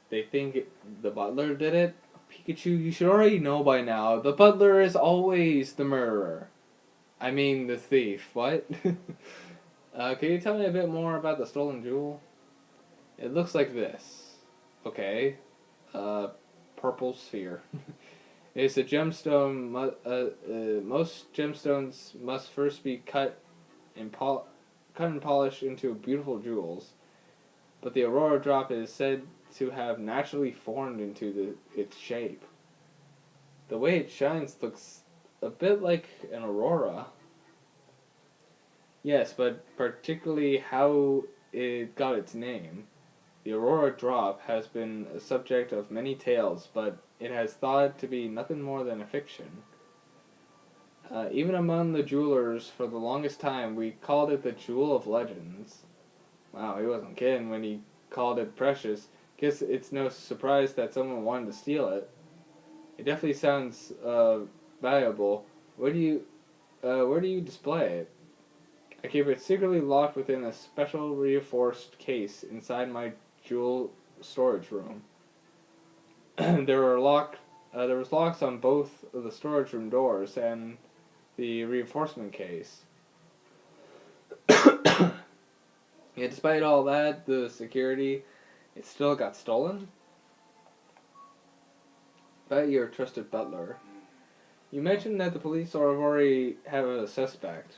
They think the butler did it? Pikachu, you should already know by now. The butler is always the murderer. I mean, the thief. What? Can you tell me a bit more about the stolen jewel? It looks like this. Okay. Purple sphere. It's a gemstone. Most gemstones must first be cut and polished into beautiful jewels. But the aurora drop is said to have naturally formed into its shape. The way it shines looks a bit like an aurora. Yes, but particularly how it got its name. The aurora drop has been a subject of many tales, but it has thought to be nothing more than a fiction. Even among the jewelers, for the longest time, we called it the Jewel of Legends. Wow, he wasn't kidding when he called it precious. Guess it's no surprise that someone wanted to steal it. It definitely sounds valuable. Where do you display it? I keep it secretly locked within a special reinforced case inside my jewel storage room. There was locks on both of the storage room doors and the reinforcement case. Yeah, despite all that, the security, it still got stolen. But your trusted butler. You mentioned that the police already have a suspect.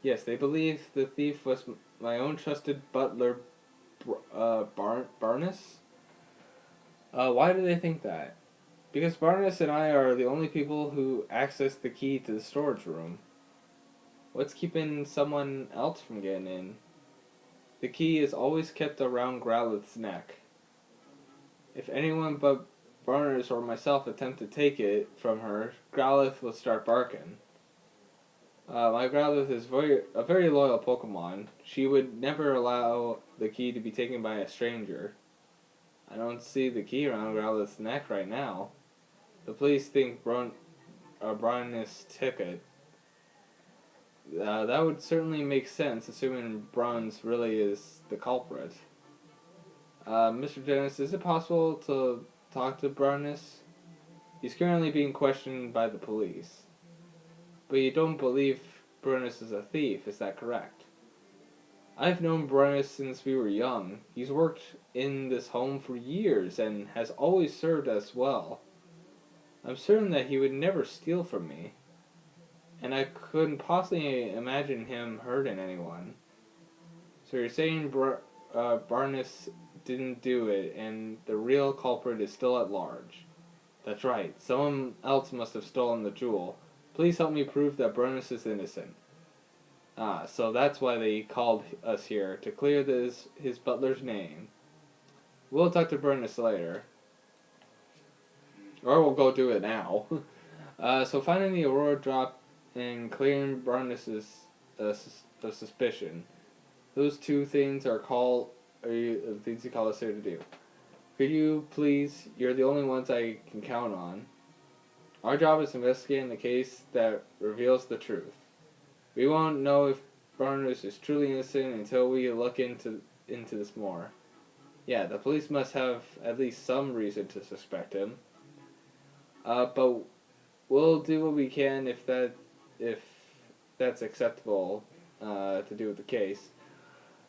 Yes, they believe the thief was my own trusted butler, Barnes. Why do they think that? Because Barnes and I are the only people who access the key to the storage room. What's keeping someone else from getting in? The key is always kept around Growlithe's neck. If anyone but Barnes or myself attempt to take it from her, Growlithe will start barking. My Growlithe is a very loyal Pokemon. She would never allow the key to be taken by a stranger. I don't see the key around Growlithe's neck right now. The police think Bronus took it. That would certainly make sense, assuming Bronze really is the culprit. Mr. Dennis, is it possible to talk to Bronus? He's currently being questioned by the police. But you don't believe Bronus is a thief, is that correct? I've known Bronus since we were young. He's worked in this home for years and has always served us well. I'm certain that he would never steal from me. And I couldn't possibly imagine him hurting anyone. So you're saying Barnes didn't do it, and the real culprit is still at large. That's right. Someone else must have stolen the jewel. Please help me prove that Barnes is innocent. So that's why they called us here, to clear his butler's name. We'll talk to Barnes later. Or we'll go do it now. So finding the Aurora drop and clearing Barnes' suspicion. Those two things are things you call us here to do. Could you please, you're the only ones I can count on. Our job is investigating the case that reveals the truth. We won't know if Barnes is truly innocent until we look into this more. Yeah, the police must have at least some reason to suspect him. But we'll do what we can if that's acceptable to do with the case.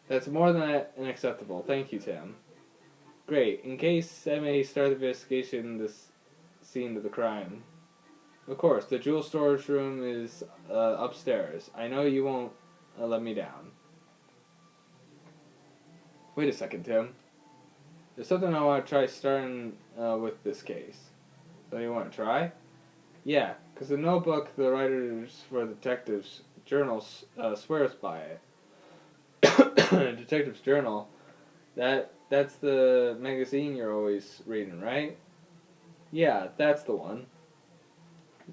That's more than acceptable. Thank you, Tim. Great. In case I may start the investigation this scene of the crime. Of course, the jewel storage room is upstairs. I know you won't let me down. Wait a second, Tim. There's something I want to try starting with this case. So you want to try? Yeah, because the notebook the writers for the detective's journal swears by it. Detective's journal. That's the magazine you're always reading, right? Yeah, that's the one.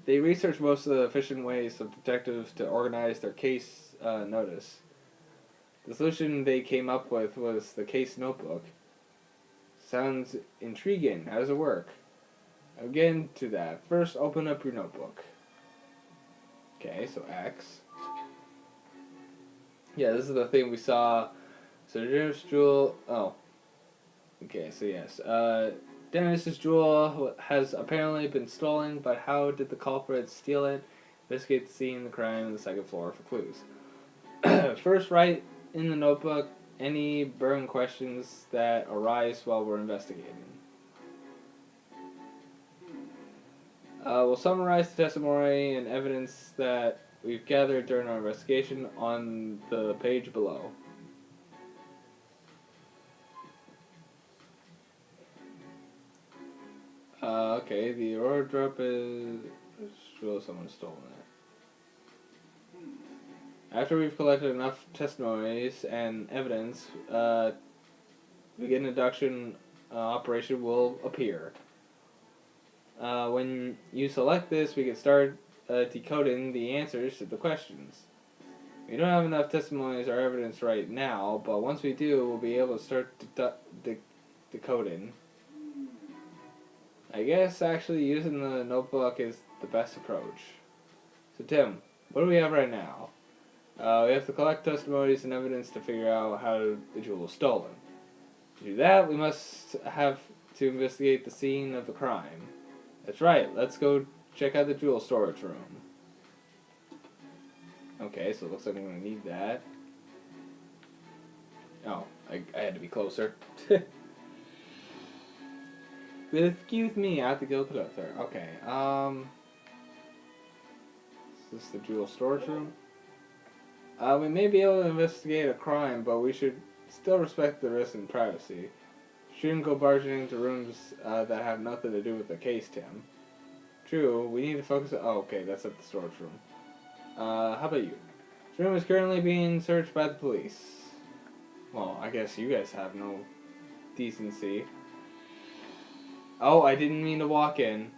They researched most of the efficient ways of detectives to organize their case notice. The solution they came up with was the case notebook. Sounds intriguing. How does it work? I'll get into that. First, open up your notebook. Okay, so X. Yeah, this is the thing we saw. So Dennis's jewel. Oh. Okay, so yes. Dennis's jewel has apparently been stolen, but how did the culprit steal it? Investigate the scene of the crime on the second floor for clues. First, write in the notebook any burning questions that arise while we're investigating. We'll summarize the testimony and evidence that we've gathered during our investigation on the page below. Okay, the Aurora drop is... Well, someone's stolen it. After we've collected enough testimonies and evidence, begin induction operation will appear. When you select this, we can start decoding the answers to the questions. We don't have enough testimonies or evidence right now, but once we do, we'll be able to start decoding. I guess actually using the notebook is the best approach. So Tim, what do we have right now? We have to collect testimonies and evidence to figure out how the jewel was stolen. To do that, we must have to investigate the scene of the crime. That's right, let's go check out the jewel storage room. Okay, so it looks like I'm going to need that. Oh, I had to be closer. Excuse me, I have to go closer. Okay, is this the jewel storage room? We may be able to investigate a crime, but we should still respect the risk and privacy. Shouldn't go barging into rooms that have nothing to do with the case, Tim. True, we need to focus on... Oh, okay, that's at the storage room. How about you? This room is currently being searched by the police. Well, I guess you guys have no decency. Oh, I didn't mean to walk in.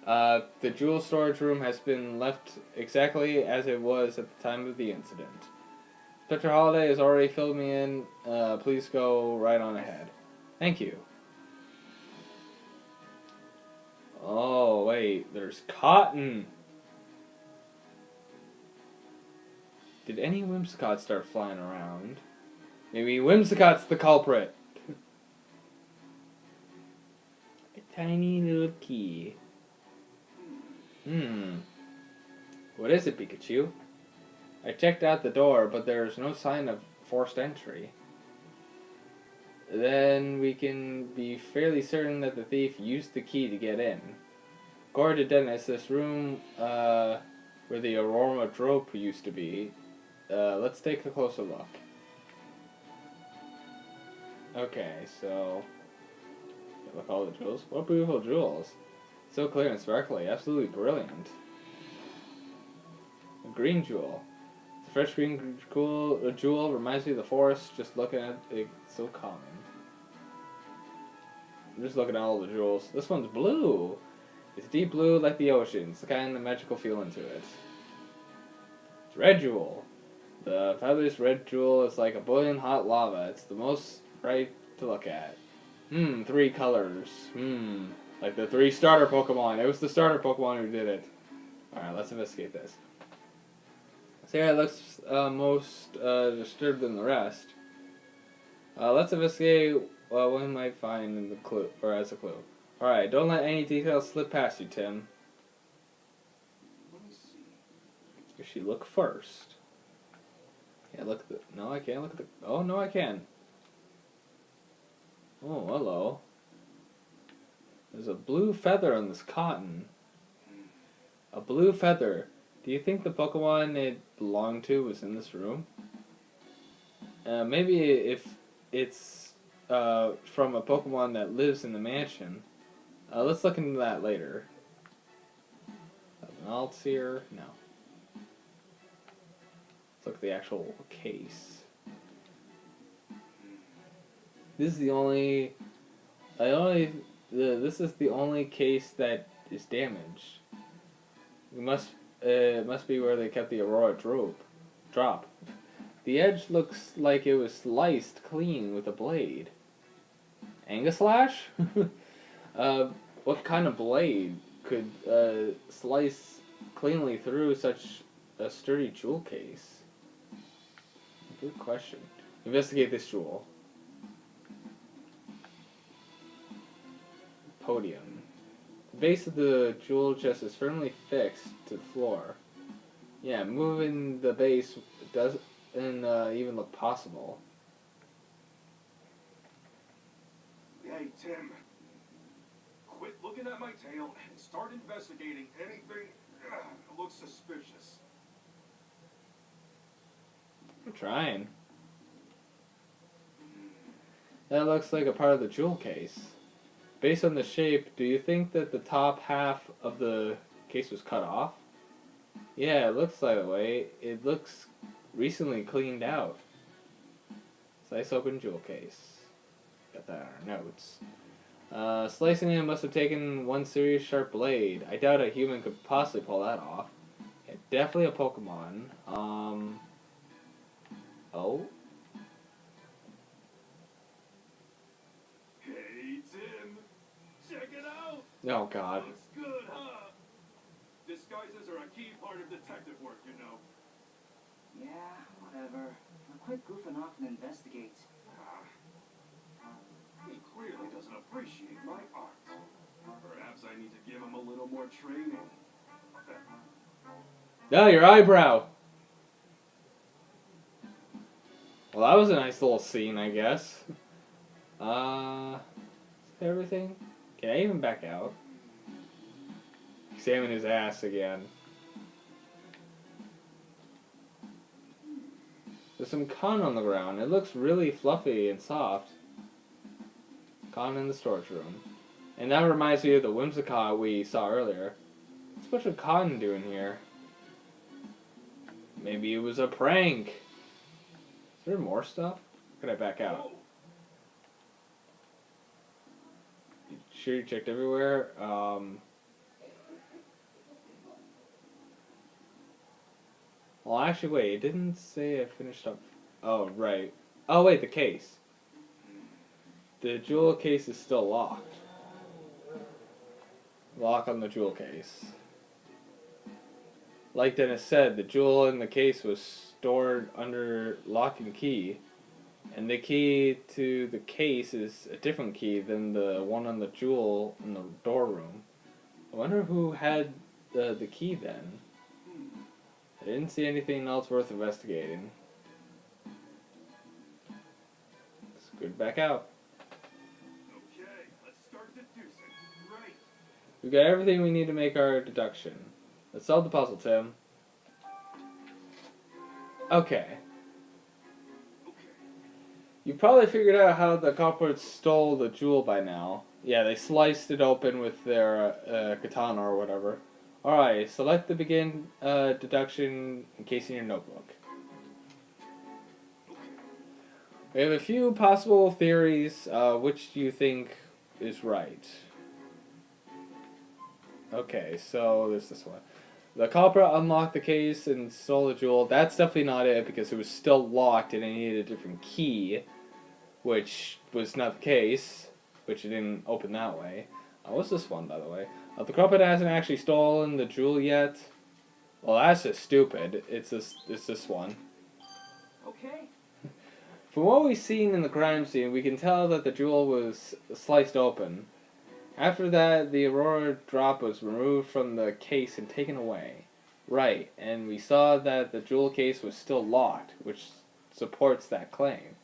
The jewel storage room has been left exactly as it was at the time of the incident. Inspector Holiday has already filled me in. Please go right on ahead. Thank you. Oh, wait. There's cotton. Did any Whimsicots start flying around? Maybe Whimsicot's the culprit. A tiny little key. What is it, Pikachu? I checked out the door, but there's no sign of forced entry. Then we can be fairly certain that the thief used the key to get in. According to Dennis, this room where the Aurora Drope used to be, let's take a closer look. Okay, so... Look at all the jewels. What beautiful jewels. So clear and sparkly. Absolutely brilliant. A green jewel. The fresh green jewel reminds me of the forest. Just looking at it, so calming. I'm just looking at all the jewels. This one's blue. It's deep blue like the ocean. It's the kind of magical feeling to it. It's red jewel. The fabulous red jewel is like a boiling hot lava. It's the most bright to look at. 3 colors. Like the 3 starter Pokemon. It was the starter Pokemon who did it. Alright, let's investigate this. Sarah looks most disturbed than the rest. Let's investigate what we might find in the clue, or as a clue. Alright, don't let any details slip past you, Tim. Let me see. Does she look first? Yeah, look at the... No, I can't look at the... Oh, no, I can. Oh, hello. There's a blue feather on this cotton. A blue feather. Do you think the Pokemon it belonged to was in this room? Maybe if it's from a Pokemon that lives in the mansion. Let's look into that later. Nothing else here? No. Let's look at the actual case. This is the only this is the only case that is damaged. It must be where they kept the Aurora drop. The edge looks like it was sliced clean with a blade. Angus slash? What kind of blade could slice cleanly through such a sturdy jewel case? Good question. Investigate this jewel. Podium. The base of the jewel chest is firmly fixed to the floor. Yeah, moving the base doesn't even look possible. Hey, Tim. Quit looking at my tail and start investigating anything that looks suspicious. I'm trying. That looks like a part of the jewel case. Based on the shape, do you think that the top half of the case was cut off? Yeah, it looks that way. It looks recently cleaned out. Slice open jewel case. Got that in our notes. Slicing it must have taken one serious sharp blade. I doubt a human could possibly pull that off. Yeah, definitely a Pokemon. Oh? Hey, Tim. Check it out. Oh, God. Looks good, huh? Disguises are a key part of detective work, you know. Yeah, whatever. I'll quit goofing off and investigate. He clearly doesn't appreciate my art. Perhaps I need to give him a little more training. No, your eyebrow! Well, that was a nice little scene, I guess. Everything? Can I even back out? Examine his ass again. There's some cotton on the ground. It looks really fluffy and soft. Cotton in the storage room. And that reminds me of the Whimsicott we saw earlier. What's a bunch of cotton doing here? Maybe it was a prank. Is there more stuff? Could I back out? You sure you checked everywhere? Well, actually, wait. It didn't say I finished up. Oh, right. Oh, wait, the case. The jewel case is still locked. Lock on the jewel case. Like Dennis said, the jewel in the case was stored under lock and key. And the key to the case is a different key than the one on the jewel in the door room. I wonder who had the key then. I didn't see anything else worth investigating. Let's go back out. Okay, let's start deducing. Right. We've got everything we need to make our deduction. Let's solve the puzzle, Tim. Okay. You've probably figured out how the culprits stole the jewel by now. Yeah, they sliced it open with their katana or whatever. Alright, select the begin deduction encasing your notebook. We have a few possible theories. Which do you think is right? Okay, so there's this one. The culprit unlocked the case and stole the jewel. That's definitely not it because it was still locked and it needed a different key, which was not the case, which it didn't open that way. What's this one, by the way? The culprit hasn't actually stolen the jewel yet. Well, that's just stupid. It's this one. Okay. From what we've seen in the crime scene, we can tell that the jewel was sliced open. After that, the Aurora drop was removed from the case and taken away. Right, and we saw that the jewel case was still locked, which supports that claim.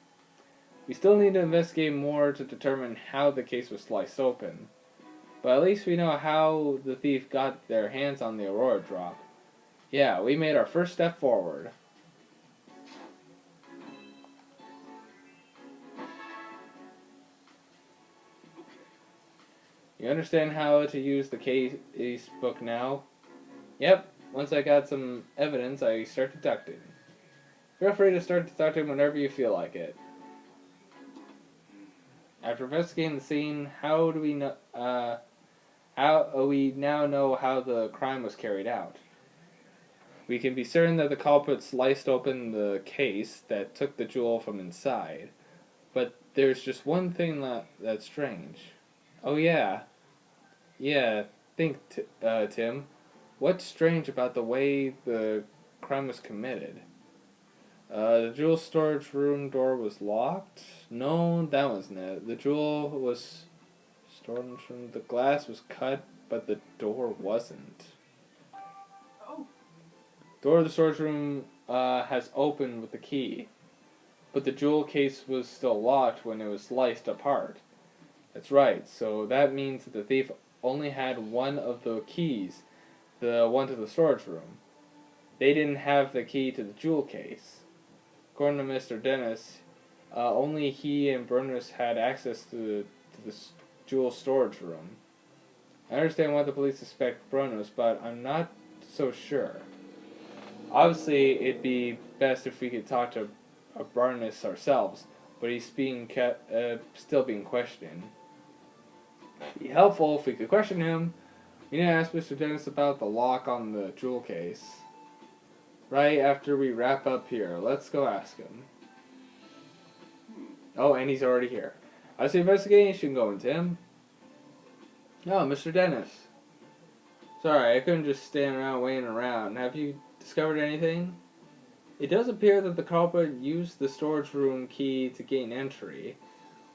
We still need to investigate more to determine how the case was sliced open. But at least we know how the thief got their hands on the Aurora drop. Yeah, we made our first step forward. You understand how to use the case book now? Yep, once I got some evidence, I start deducting. Feel free to start deducting whenever you feel like it. After investigating the scene, how do we know? How we now know how the crime was carried out. We can be certain that the culprit sliced open the case that took the jewel from inside. But there's just one thing that's strange. Oh yeah. Yeah, Tim. What's strange about the way the crime was committed? The jewel storage room door was locked? No, that wasn't it. The jewel was stored from the glass was cut, but the door wasn't. Oh, Door of the storage room has opened with the key, but the jewel case was still locked when it was sliced apart. That's right, so that means that the thief only had one of the keys, the one to the storage room. They didn't have the key to the jewel case. According to Mr. Dennis, only he and Burners had access to the jewel storage room. I understand why the police suspect Burners, but I'm not so sure. Obviously, it'd be best if we could talk to Burners ourselves, but he's still being questioned. It'd be helpful if we could question him. We need to ask Mr. Dennis about the lock on the jewel case. Right after we wrap up here, let's go ask him. Oh, and he's already here. How's the investigation going, Tim? Oh, Mr. Dennis. Sorry, I couldn't just stand around waiting around. Have you discovered anything? It does appear that the culprit used the storage room key to gain entry.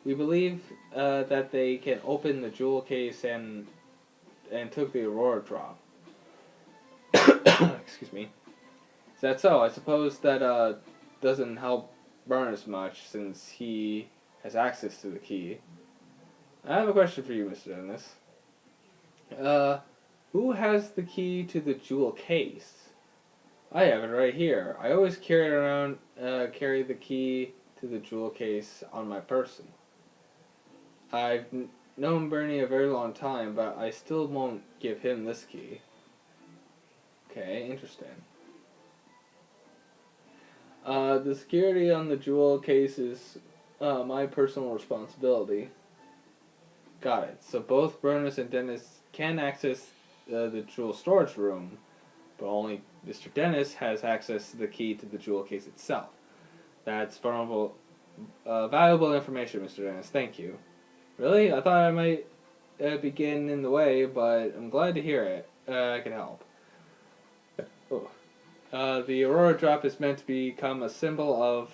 We believe that they can open the jewel case and took the Aurora drop. Excuse me. Is that so? I suppose that doesn't help Burners much since he has access to the key. I have a question for you, Mr. Dennis. Who has the key to the jewel case? I have it right here. I always carry the key to the jewel case on my person. I've known Bernie a very long time, but I still won't give him this key. Okay, interesting. The security on the jewel case is my personal responsibility. Got it. So both Burners and Dennis can access the jewel storage room, but only Mr. Dennis has access to the key to the jewel case itself. That's valuable information, Mr. Dennis. Thank you. Really? I thought I might be getting in the way, but I'm glad to hear it. I can help. Oh. The Aurora drop is meant to become a symbol of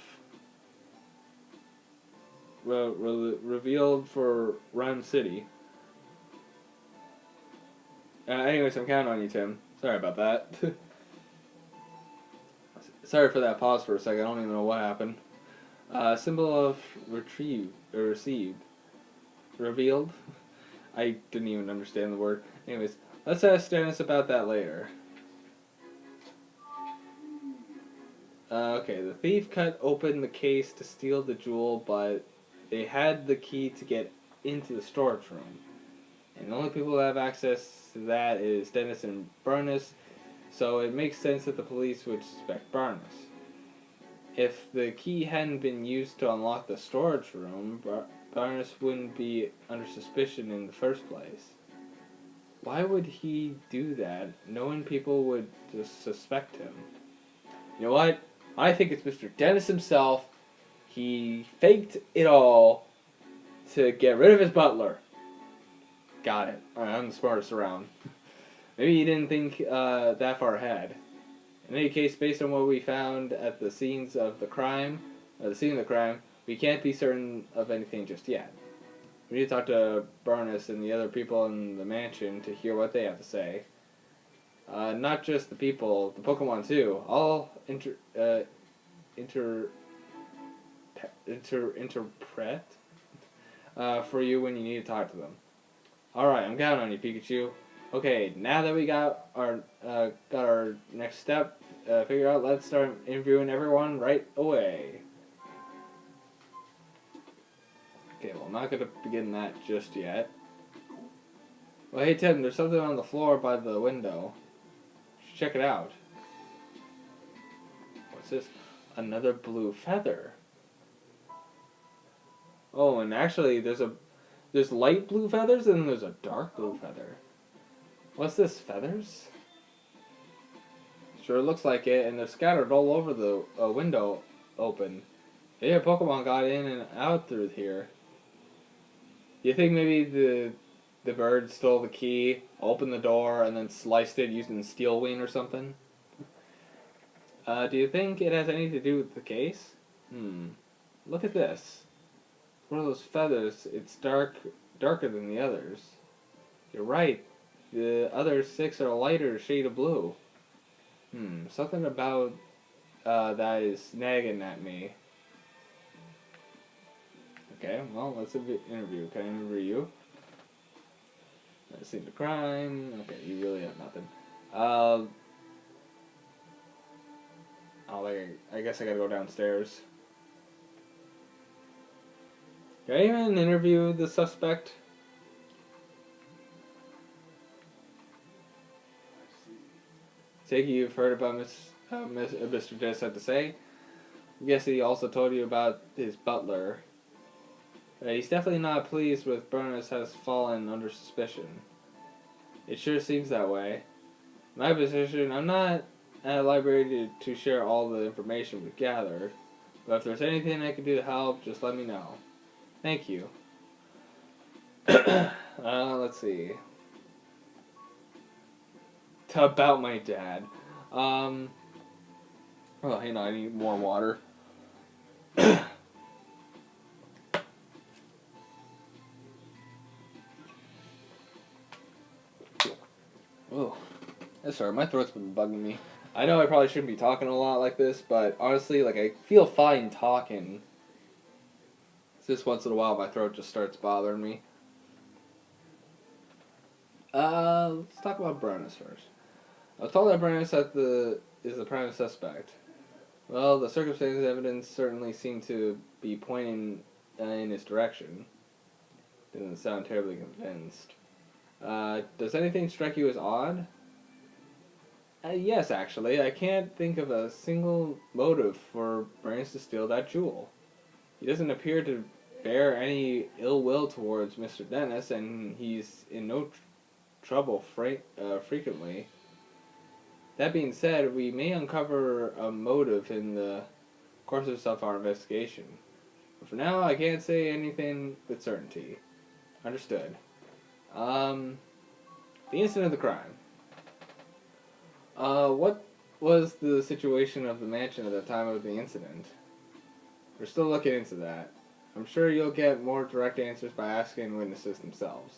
revealed for Rhyme City. Anyways, I'm counting on you, Tim. Sorry about that. Sorry for that pause for a second. I don't even know what happened. Symbol of received. Revealed? I didn't even understand the word. Anyways, let's ask Dennis about that later. Okay, the thief cut open the case to steal the jewel, but they had the key to get into the storage room. And the only people who have access to that is Dennis and Burness, so it makes sense that the police would suspect Burness. If the key hadn't been used to unlock the storage room, Burness wouldn't be under suspicion in the first place. Why would he do that, knowing people would just suspect him? You know what? I think it's Mr. Dennis himself. He faked it all to get rid of his butler. Got it. Alright, I'm the smartest around. Maybe he didn't think that far ahead. In any case, based on what we found at the scenes of the crime, we can't be certain of anything just yet. We need to talk to Burness and the other people in the mansion to hear what they have to say. Not just the people, the Pokemon too. I'll interpret for you when you need to talk to them. Alright, I'm counting on you, Pikachu. Okay, now that we got our next step figured out, let's start interviewing everyone right away. Okay, well, I'm not going to begin that just yet. Well, hey Tim, there's something on the floor by the window. You should check it out. What's this? Another blue feather. Oh, and actually there's light blue feathers and there's a dark blue feather. What's this, feathers? Sure looks like it, and they're scattered all over the window open. Maybe a Pokemon got in and out through here. You think maybe the bird stole the key, opened the door, and then sliced it using steel wing or something? Do you think it has anything to do with the case? Look at this. One of those feathers, it's darker than the others. You're right. The other 6 are a lighter shade of blue. Something about that is nagging at me. Okay, well, let's interview. Can I interview you? Let's see the crime. Okay, you really have nothing. I guess I gotta go downstairs. Can I even interview the suspect? I see. Take you've heard about Mr. Jess had to say. I guess he also told you about his butler. He's definitely not pleased with Brilliance has fallen under suspicion. It sure seems that way. My position, I'm not at a library to share all the information we've gathered, but if there's anything I can do to help, just let me know. Thank you. Let's see. About my dad. Oh, hang on, I need more water. Oh, sorry, my throat's been bugging me. I know I probably shouldn't be talking a lot like this, but honestly, like, I feel fine talking. It's just once in a while my throat just starts bothering me. Let's talk about Brilliance first. I was told that Brilliance is the prime suspect. Well, the circumstances evidence certainly seem to be pointing in his direction. Didn't sound terribly convinced. Does anything strike you as odd? Yes, actually. I can't think of a single motive for Brilliance to steal that jewel. He doesn't appear to bear any ill will towards Mr. Dennis, and he's in no trouble frequently. That being said, we may uncover a motive in the course of our investigation. But for now, I can't say anything with certainty. Understood. The incident of the crime. What was the situation of the mansion at the time of the incident? We're still looking into that. I'm sure you'll get more direct answers by asking witnesses themselves.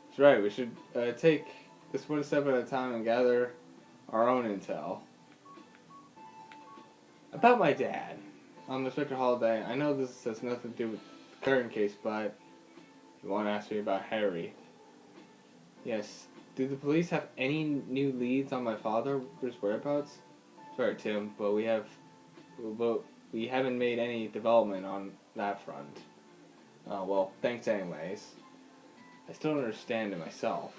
That's right, we should take this one step at a time and gather our own intel. About my dad. Inspector Holliday, I know this has nothing to do with the current case, but you want to ask me about Harry. Yes. Do the police have any new leads on my father's whereabouts? Sorry, Tim, but we haven't made any development on that front. Oh, well, thanks anyways. I still don't understand it myself.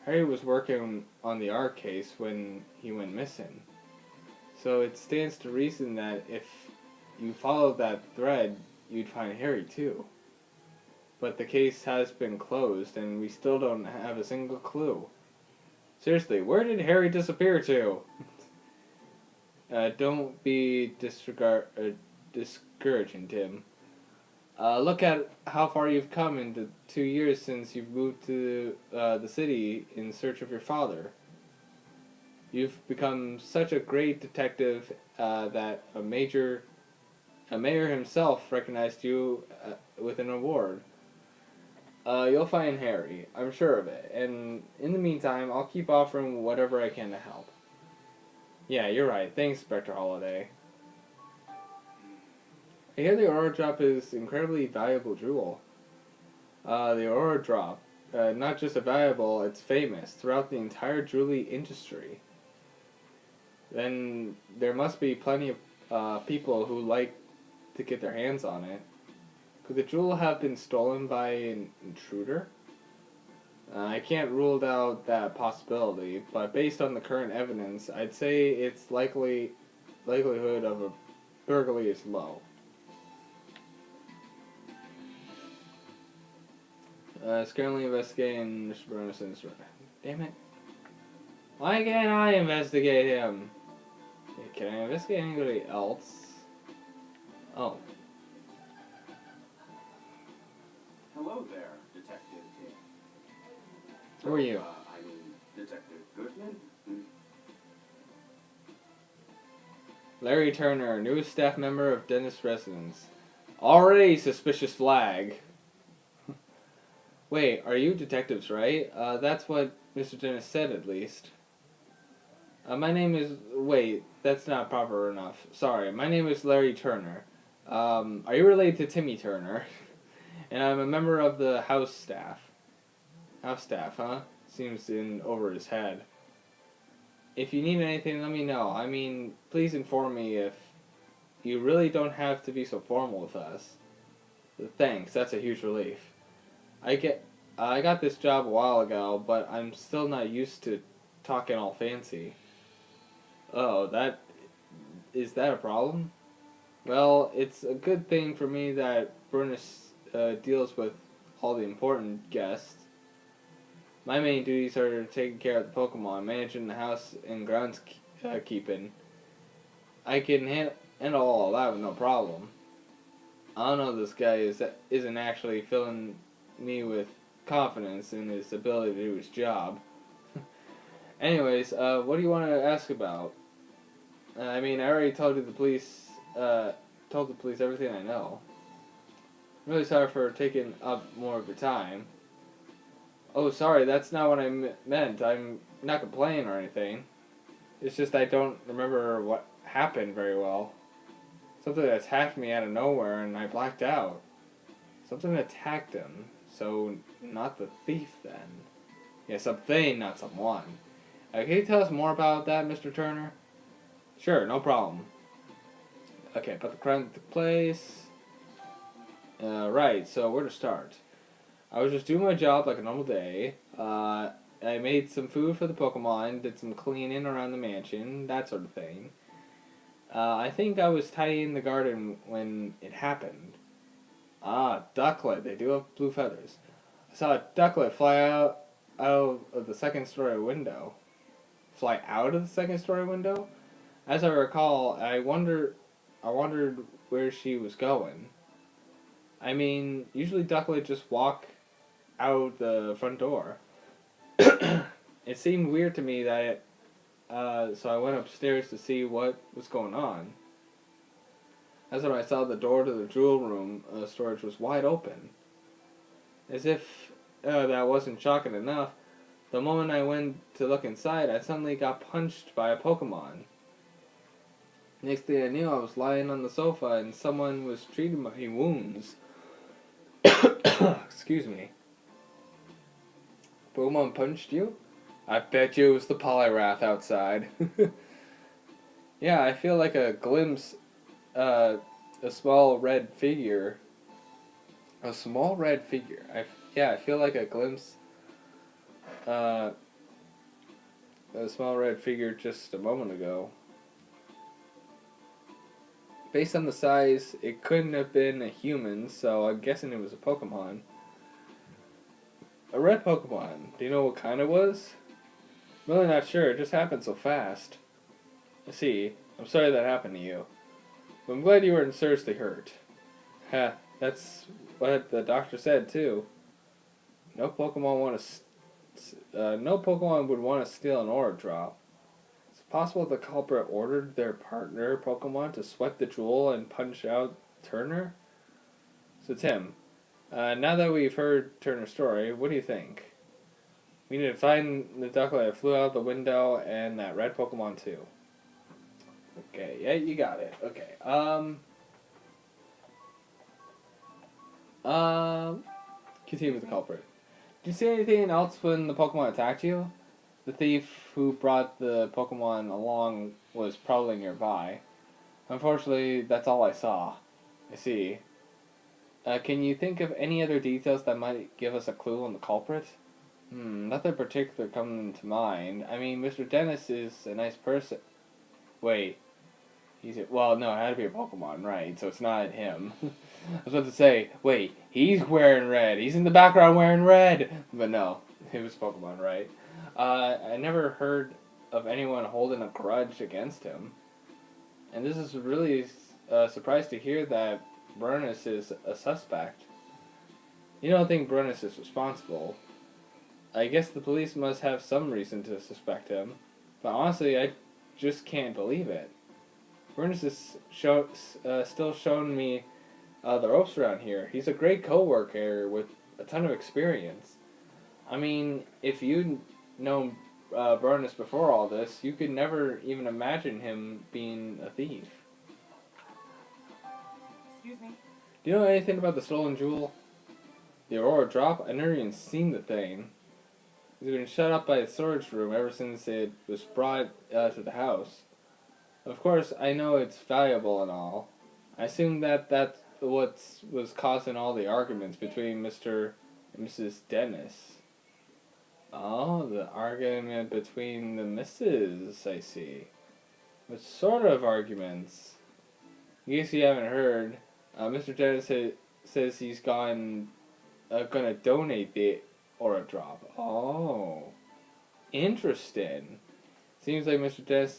Harry was working on the art case when he went missing. So it stands to reason that if you followed that thread, you'd find Harry too. But the case has been closed, and we still don't have a single clue. Seriously, where did Harry disappear to? Don't be discouraging, Tim. Look at how far you've come in the 2 years since you've moved to the city in search of your father. You've become such a great detective that a mayor himself recognized you with an award. You'll find Harry, I'm sure of it, and in the meantime, I'll keep offering whatever I can to help. Yeah, you're right. Thanks, Inspector Holliday. I hear the Aurora Drop is incredibly valuable jewel. The Aurora Drop, not just a valuable, it's famous throughout the entire jewelry industry. Then there must be plenty of people who like to get their hands on it. Could the jewel have been stolen by an intruder? I can't rule out that possibility, but based on the current evidence, I'd say its likelihood of a burglary is low. It's currently investigating Mr. Burnison. Damn it. Why can't I investigate him? Can I investigate anybody else? Oh. Hello there, Detective. Who are you? I mean, Detective Goodman? Larry Turner, newest staff member of Dennis Residence. Already suspicious flag. Wait, are you detectives, right? That's what Mr. Dennis said, at least. My name is... Wait, that's not proper enough. Sorry, my name is Larry Turner. Are you related to Timmy Turner? And I'm a member of the house staff. House staff, huh? Seems in over his head. If you need anything, let me know. I mean, please inform me if you really don't have to be so formal with us. Thanks, that's a huge relief. I got this job a while ago, but I'm still not used to talking all fancy. Oh, is that a problem? Well, it's a good thing for me that Burness deals with all the important guests. My main duties are taking care of the Pokemon, managing the house, and grounds keeping. I can handle all that with no problem. I don't know, this guy isn't actually filling me with confidence in his ability to do his job. Anyways, what do you want to ask about? I mean, I already told the police everything I know. I'm really sorry for taking up more of your time. Oh, sorry, that's not what I meant. I'm not complaining or anything. It's just I don't remember what happened very well. Something attacked me out of nowhere and I blacked out. Something attacked him. So, not the thief then. Yeah, something, not someone. Can you tell us more about that, Mr. Turner? Sure, no problem. Okay, but the crime took place. Right, so where to start? I was just doing my job like a normal day. I made some food for the Pokemon, did some cleaning around the mansion, that sort of thing. I think I was tidying the garden when it happened. Ah, ducklet. They do have blue feathers. I saw a ducklet fly out of the second story window. Fly out of the second story window? As I recall, I wondered where she was going. I mean, usually ducklet just walk out the front door. It seemed weird to me that so I went upstairs to see what was going on. That's when I saw the door to the jewel room storage was wide open. As if that wasn't shocking enough, the moment I went to look inside, I suddenly got punched by a Pokemon. Next thing I knew, I was lying on the sofa and someone was treating my wounds. Excuse me. Pokemon punched you? I bet you it was the Poliwrath outside. Yeah, I feel like a glimpse, a small red figure. A small red figure. I feel like a glimpse, a small red figure just a moment ago. Based on the size, it couldn't have been a human, so I'm guessing it was a Pokemon. A red Pokemon. Do you know what kind it was? I'm really not sure, it just happened so fast. I see. I'm sorry that happened to you. But I'm glad you weren't seriously hurt. Ha, that's what the doctor said too. No Pokemon would want to steal an aura drop. It's possible the culprit ordered their partner Pokemon to sweat the jewel and punch out Turner? So Tim, now that we've heard Turner's story, what do you think? We need to find the ducklet that flew out the window and that red Pokemon too. Okay, yeah, you got it. Okay, continue with the culprit. Did you see anything else when the Pokemon attacked you? The thief who brought the Pokemon along was probably nearby. Unfortunately, that's all I saw. I see. Can you think of any other details that might give us a clue on the culprit? Nothing particular coming to mind. I mean, Mr. Dennis is a nice person. Wait. Well, no, it had to be a Pokemon, right, so it's not him. I was about to say, wait, he's wearing red. He's in the background wearing red. But no, it was Pokemon, right? I never heard of anyone holding a grudge against him. And this is really surprised to hear that Burnus is a suspect. You don't think Burnus is responsible. I guess the police must have some reason to suspect him. But honestly, I just can't believe it. Burnus is still showing me the ropes around here. He's a great co-worker with a ton of experience. I mean, if you'd known Burnus before all this, you could never even imagine him being a thief. Excuse me? Do you know anything about the stolen jewel? The Aurora Drop? I never even seen the thing. It's been shut up by its storage room ever since it was brought to the house. Of course, I know it's valuable and all. I assume that that's what was causing all the arguments between Mr. and Mrs. Dennis. Oh, the argument between the misses, I see. What sort of arguments? In case you haven't heard, Mr. Dennis says he's gonna donate the Aura Drop. Oh, interesting. Seems like Mrs. Dennis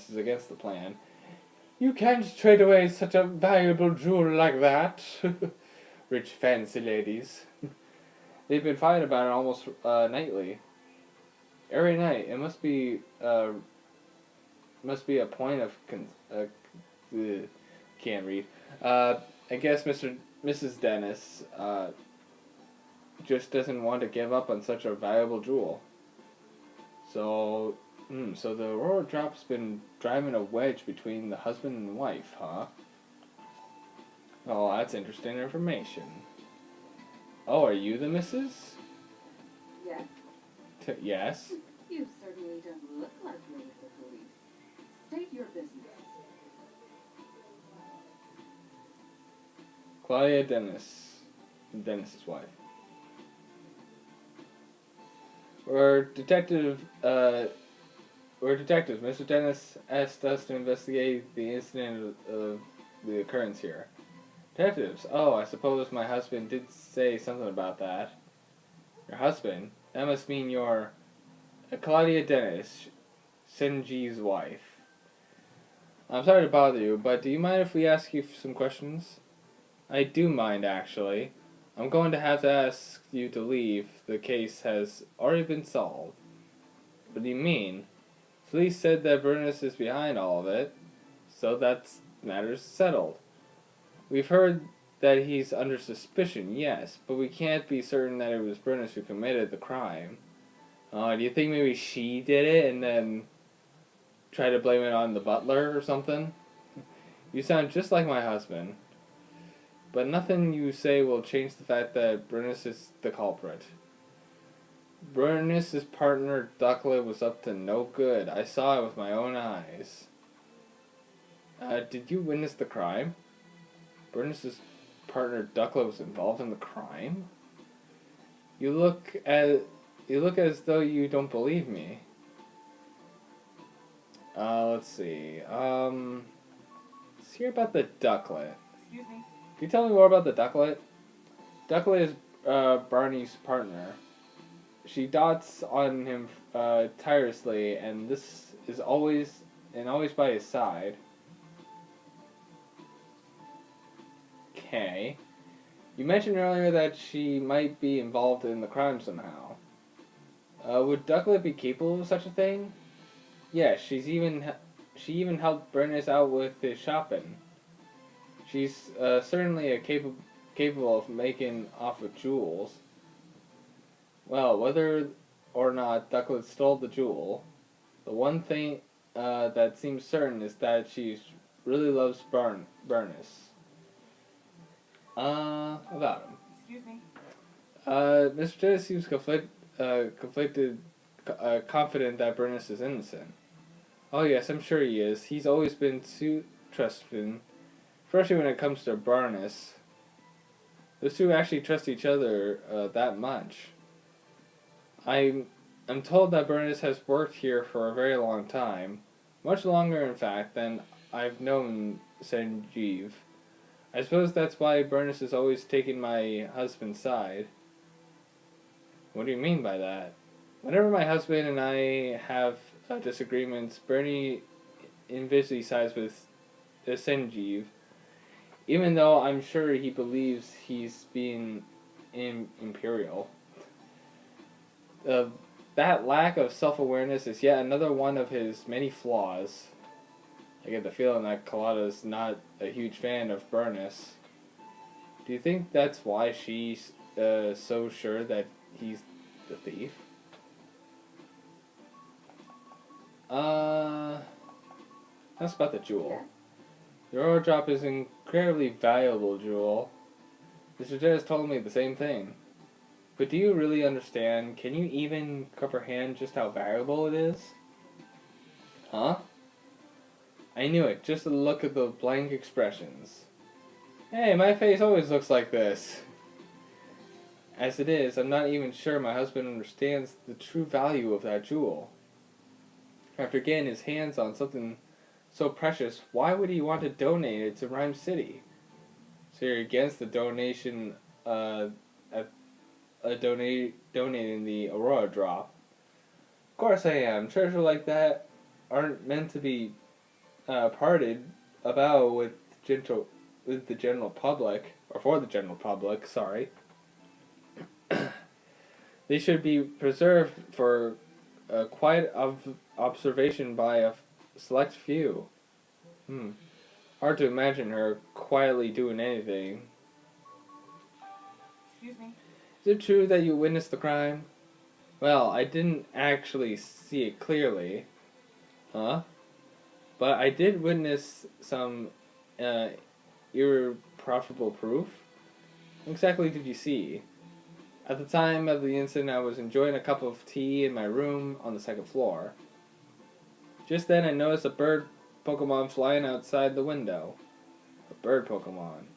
is against the plan. You can't trade away such a valuable jewel like that. Rich fancy ladies. They've been fighting about it almost nightly. Every night. It must be a point of can't read. I guess Mrs. Dennis just doesn't want to give up on such a valuable jewel. So the Aurora Drop's been driving a wedge between the husband and wife, huh? Oh, that's interesting information. Oh, are you the missus? Yes, Yes. you certainly don't look like you're with the police. State your business. Claudia Dennis's wife. We're detectives. Mr. Dennis asked us to investigate the incident of the occurrence here. Detectives? Oh, I suppose my husband did say something about that. Your husband? That must mean you're Claudia Dennis, Senji's wife. I'm sorry to bother you, but do you mind if we ask you some questions? I do mind, actually. I'm going to have to ask you to leave. The case has already been solved. What do you mean? Police said that Burnus is behind all of it, so that's matters settled. We've heard that he's under suspicion, yes, but we can't be certain that it was Burnus who committed the crime. Do you think maybe she did it and then try to blame it on the butler or something? You sound just like my husband. But nothing you say will change the fact that Burnus is the culprit. Burnus' partner Ducklet was up to no good. I saw it with my own eyes. Did you witness the crime? Burnus' partner Ducklet was involved in the crime? You look as though you don't believe me. Let's see. Let's hear about the Ducklet. Excuse me? Can you tell me more about the Ducklet? Ducklet is Barney's partner. She dotes on him tirelessly, and this is always by his side. Okay. You mentioned earlier that she might be involved in the crime somehow. Would Ducklet be capable of such a thing? Yeah, she even helped Burnus out with his shopping. She's certainly capable of making off with jewels. Well, whether or not Ducklet stole the jewel, the one thing that seems certain is that she really loves Burnus. About him. Excuse me? Mr. Dennis seems conflicted, confident that Burnus is innocent. Oh yes, I'm sure he is. He's always been too trusting, especially when it comes to Burnus. Those two actually trust each other that much. I'm told that Burnus has worked here for a very long time, much longer in fact than I've known Sanjeev. I suppose that's why Burnus is always taking my husband's side. What do you mean by that? Whenever my husband and I have disagreements, Bernie invariably sides with Senjeev, even though I'm sure he believes he's being imperial. That lack of self-awareness is yet another one of his many flaws. I get the feeling that Kalada's not a huge fan of Burnus. Do you think that's why she's so sure that he's the thief? That's about the jewel. Your ore drop is an incredibly valuable jewel. Mr. Dennis told me the same thing. But do you really understand? Can you even comprehend just how valuable it is? Huh? I knew it, just to look at the blank expressions. Hey, my face always looks like this. As it is, I'm not even sure my husband understands the true value of that jewel. After getting his hands on something so precious, why would he want to donate it to Rhyme City? So you're against the donation, donating the Aurora Drop. Of course I am. Treasure like that aren't meant to be parted about with the general public, or for the general public, sorry. They should be preserved for quiet observation by a select few. Hard to imagine her quietly doing anything. Excuse me? Is it true that you witnessed the crime? Well, I didn't actually see it clearly. Huh? But I did witness some irreprofitable proof. What exactly did you see? At the time of the incident, I was enjoying a cup of tea in my room on the second floor. Just then, I noticed a bird Pokemon flying outside the window. A bird Pokemon.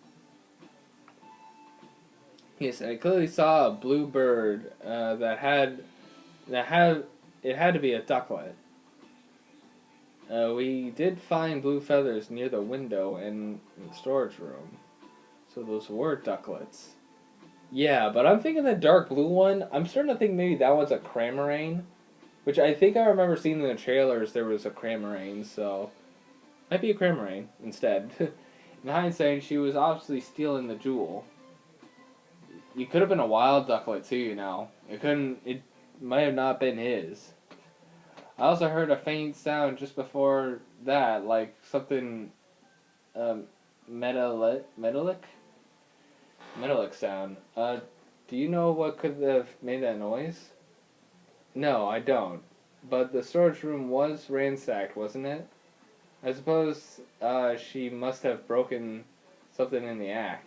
Yes, I clearly saw a blue bird it had to be a ducklet. We did find blue feathers near the window and in the storage room. So those were ducklets. Yeah, but I'm thinking the dark blue one, I'm starting to think maybe that one's a Cramorane. Which I think I remember seeing in the trailers there was a Cramorane, so... Might be a Cramorane instead. In hindsight, she was obviously stealing the jewel. You could have been a wild ducklet too, you know. It might have not been his. I also heard a faint sound just before that, like something, metallic sound. Do you know what could have made that noise? No, I don't. But the storage room was ransacked, wasn't it? I suppose, she must have broken something in the act.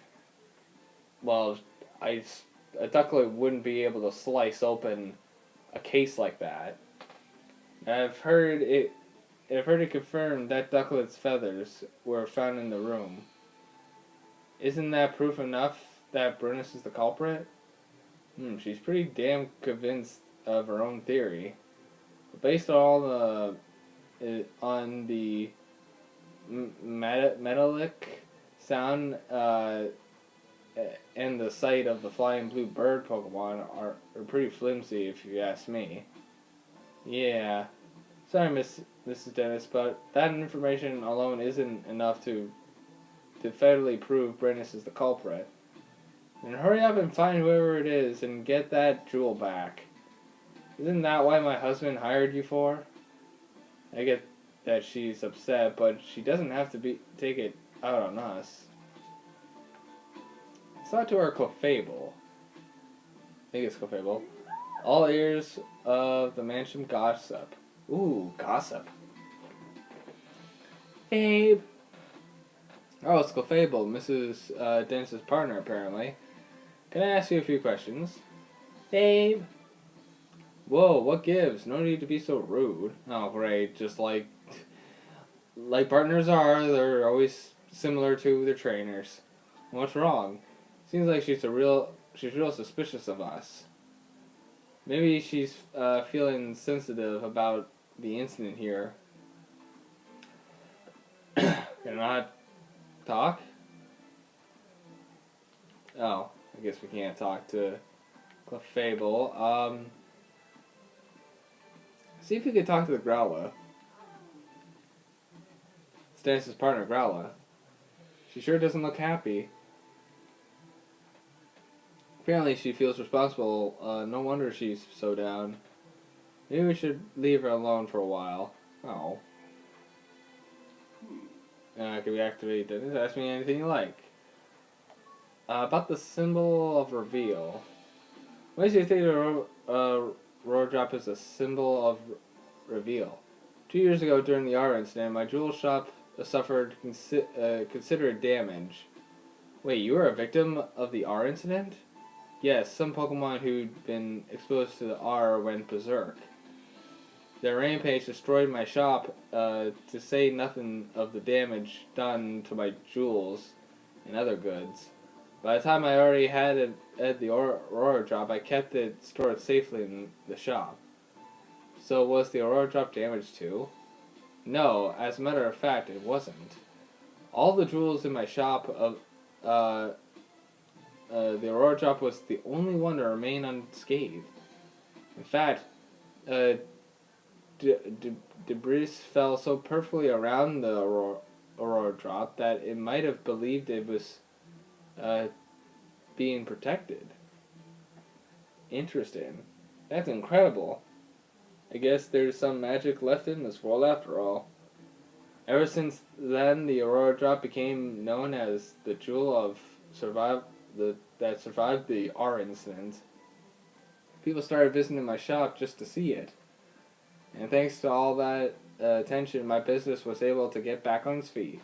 Well, a ducklet wouldn't be able to slice open a case like that. I've heard it confirmed that ducklet's feathers were found in the room. Isn't that proof enough that Brilliance is the culprit? She's pretty damn convinced of her own theory. But based on all the metallic sound and the sight of the flying blue bird Pokemon are pretty flimsy, if you ask me. Yeah. Sorry, Mrs. Dennis, but that information alone isn't enough to federally prove Brilliance is the culprit. And hurry up and find whoever it is and get that jewel back. Isn't that why my husband hired you for? I get that she's upset, but she doesn't have to take it out on us. It's not to our Clefable. I think it's Clefable. All ears of the mansion gossip. Ooh, gossip. Babe. Oh, it's Clefable, Mrs. Dennis's partner, apparently. Can I ask you a few questions? Babe. Whoa, what gives? No need to be so rude. Oh, great. Just like partners are, they're always similar to their trainers. What's wrong? Seems like she's real suspicious of us. Maybe she's feeling sensitive about the incident here. Can I not talk? Oh, I guess we can't talk to Clefable. See if we could talk to the Growler. Stannis' partner, Growler. She sure doesn't look happy. Apparently she feels responsible. No wonder she's so down. Maybe we should leave her alone for a while. Oh. Can we activate Dennis? Ask me anything you like. About the symbol of reveal. What makes you think the roar drop is a symbol of reveal? 2 years ago, during the R incident, my jewel shop suffered considerate damage. Wait, you were a victim of the R incident? Yes, some Pokemon who'd been exposed to the R went berserk. Their rampage destroyed my shop, to say nothing of the damage done to my jewels and other goods. By the time I already had it at the Aurora Drop, I kept it stored safely in the shop. So was the Aurora Drop damaged too? No, as a matter of fact, it wasn't. All the jewels in my shop the Aurora Drop was the only one to remain unscathed. In fact, debris fell so perfectly around the Aurora Drop that it might have believed it was being protected. Interesting. That's incredible. I guess there's some magic left in this world after all. Ever since then, the Aurora Drop became known as the jewel of that survived the R incident. People started visiting my shop just to see it. And thanks to all that attention, my business was able to get back on its feet.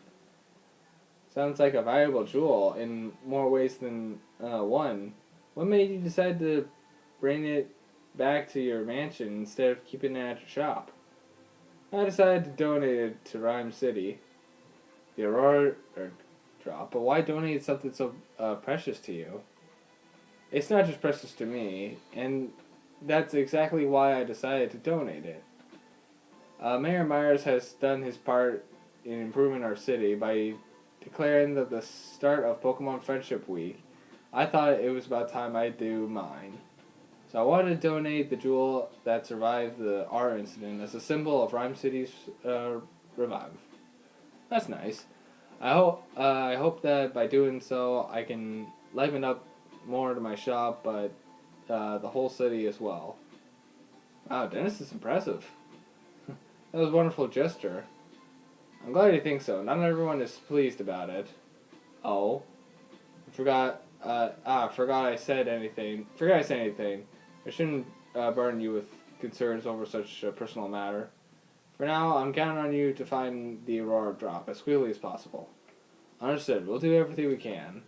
Sounds like a valuable jewel in more ways than one. What made you decide to bring it back to your mansion instead of keeping it at your shop? I decided to donate it to Rhyme City. The Aurora Drop, but why donate something so precious to you? It's not just precious to me, and that's exactly why I decided to donate it. Mayor Myers has done his part in improving our city by declaring that the start of Pokemon Friendship Week. I thought it was about time I do mine. So I wanted to donate the jewel that survived the R incident as a symbol of Rhyme City's revive. That's nice. I hope that by doing so I can liven up more to my shop, but the whole city as well. Wow, Dennis is impressive. That was a wonderful gesture. I'm glad you think so. Not everyone is pleased about it. Oh, forgot I said anything. Forgot I said anything. I shouldn't burden you with concerns over such a personal matter. For now, I'm counting on you to find the Aurora Drop as quickly as possible. Understood. We'll do everything we can.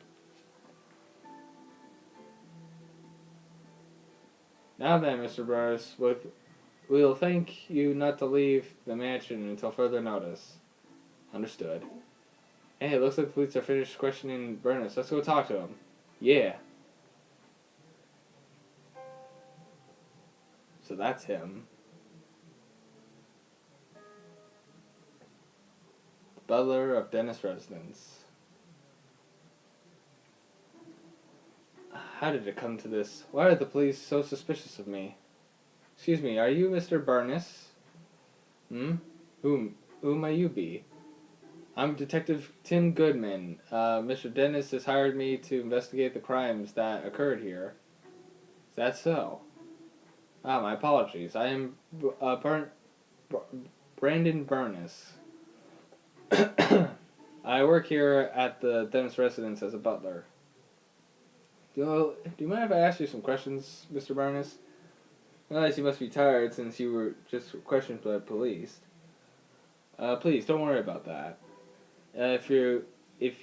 Now then, Mr. Burris, we'll thank you not to leave the mansion until further notice. Understood. Hey, it looks like the police are finished questioning Burnus. Let's go talk to him. Yeah. So that's him. The butler of Dennis residence. How did it come to this? Why are the police so suspicious of me? Excuse me, are you Mr. Burnus? Who may you be? I'm Detective Tim Goodman. Mr. Dennis has hired me to investigate the crimes that occurred here. Is that so? My apologies. I am Brandon Burnus. I work here at the Dennis residence as a butler. Do you mind if I ask you some questions, Mr. Burnus? I realize you must be tired since you were just questioned by the police. Please, don't worry about that. If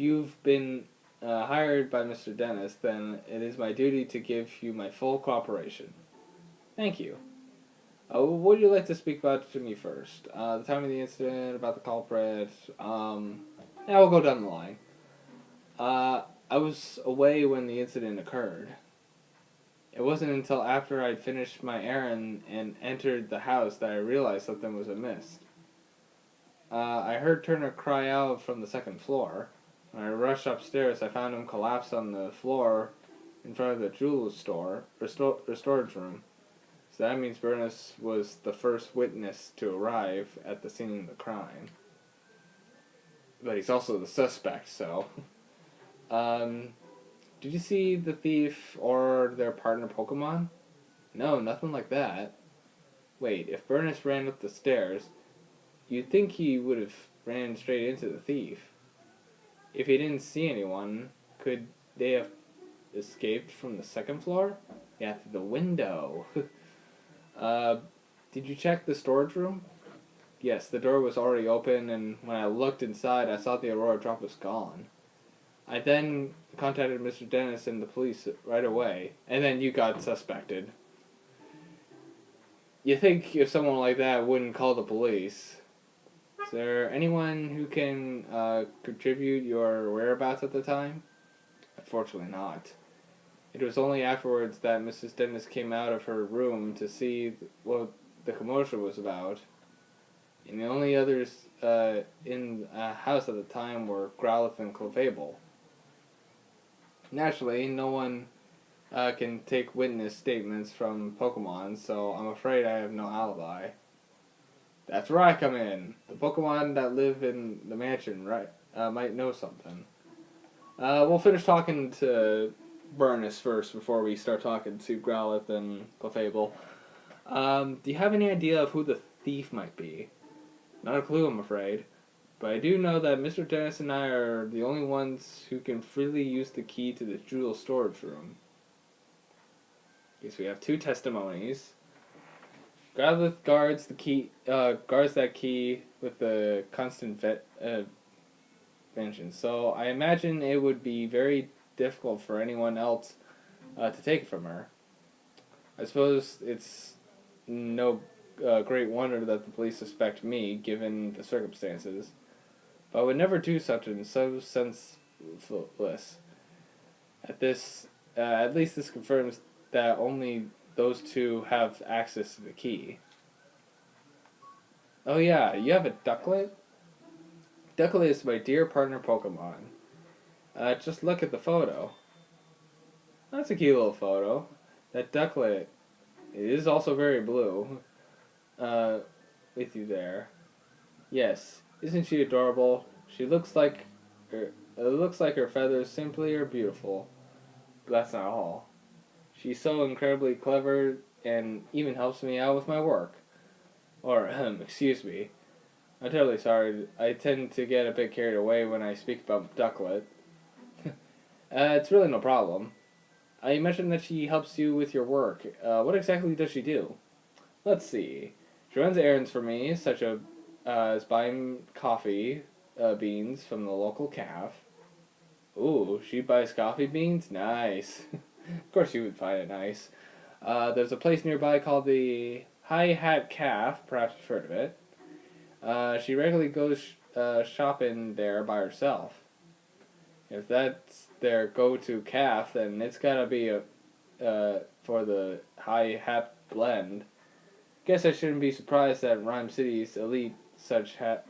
you've been hired by Mr. Dennis, then it is my duty to give you my full cooperation. Thank you. What would you like to speak about to me first? The time of the incident, about the culprit. We'll go down the line. I was away when the incident occurred. It wasn't until after I'd finished my errand and entered the house that I realized something was amiss. I heard Turner cry out from the second floor. When I rushed upstairs, I found him collapsed on the floor in front of the jewel store, or storage room. So that means Bernice was the first witness to arrive at the scene of the crime. But he's also the suspect, so... Did you see the thief or their partner Pokemon? No, nothing like that. Wait, if Bernice ran up the stairs, you'd think he would have ran straight into the thief. If he didn't see anyone, could they have escaped from the second floor? Yeah, through the window. Did you check the storage room? Yes, the door was already open, and when I looked inside, I saw the Aurora drop was gone. I then contacted Mr. Dennis and the police right away, and then you got suspected. You think if someone like that wouldn't call the police. Is there anyone who can contribute your whereabouts at the time? Unfortunately not. It was only afterwards that Mrs. Dennis came out of her room to see what the commotion was about. And the only others in the house at the time were Growlithe and Clefable. Naturally, no one can take witness statements from Pokemon, so I'm afraid I have no alibi. That's where I come in. The Pokemon that live in the mansion, right, might know something. We'll finish talking to Bernice first before we start talking to Growlithe and Clefable. Do you have any idea of who the thief might be? Not a clue, I'm afraid. But I do know that Mr. Dennis and I are the only ones who can freely use the key to the jewel storage room. Okay, so we have two testimonies. Growlithe guards the key, guards that key with the constant vengeance. So I imagine it would be very difficult for anyone else to take it from her. I suppose it's no great wonder that the police suspect me, given the circumstances. But I would never do something so senseless. At least this confirms that only those two have access to the key. Oh yeah, you have a Ducklet? Ducklet is my dear partner Pokemon. Just look at the photo. That's a cute little photo. That Ducklet is also very blue. With you there. Yes, isn't she adorable? She looks like her feathers simply are beautiful. But that's not all. She's so incredibly clever and even helps me out with my work. Or, excuse me. I'm terribly sorry. I tend to get a bit carried away when I speak about Ducklet. It's really no problem. You mentioned that she helps you with your work. What exactly does she do? Let's see. She runs errands for me, such as buying coffee beans from the local calf. Ooh, she buys coffee beans? Nice. Of course you would find it nice. There's a place nearby called the High Hat Calf, perhaps you've heard of it. She regularly goes shopping there by herself. If that's their go-to calf, then it's gotta be for the High Hat blend. Guess I shouldn't be surprised that Rhyme City's elite have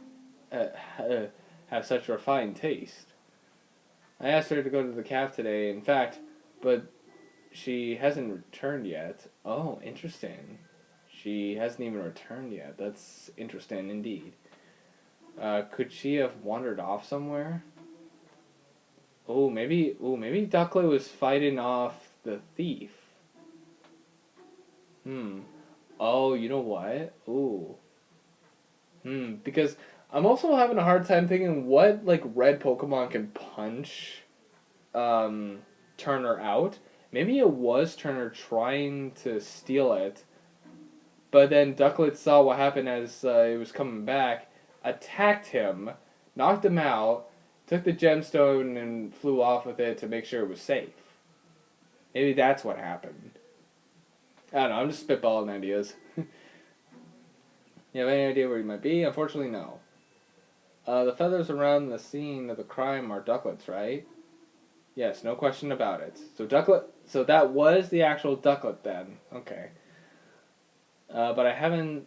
such refined taste. I asked her to go to the calf today, in fact, but she hasn't returned yet. Oh, interesting. She hasn't even returned yet. That's interesting indeed. Could she have wandered off somewhere? Maybe Ducklet was fighting off the thief. Oh, you know what? Because I'm also having a hard time thinking what, like, red Pokemon can punch Turner out. Maybe it was Turner trying to steal it, but then Ducklet saw what happened as it was coming back, attacked him, knocked him out, took the gemstone and flew off with it to make sure it was safe. Maybe that's what happened. I don't know, I'm just spitballing ideas. You have any idea where he might be? Unfortunately, no. The feathers around the scene of the crime are Ducklet's, right? Yes, no question about it. So that was the actual Ducklet then. Okay. But I haven't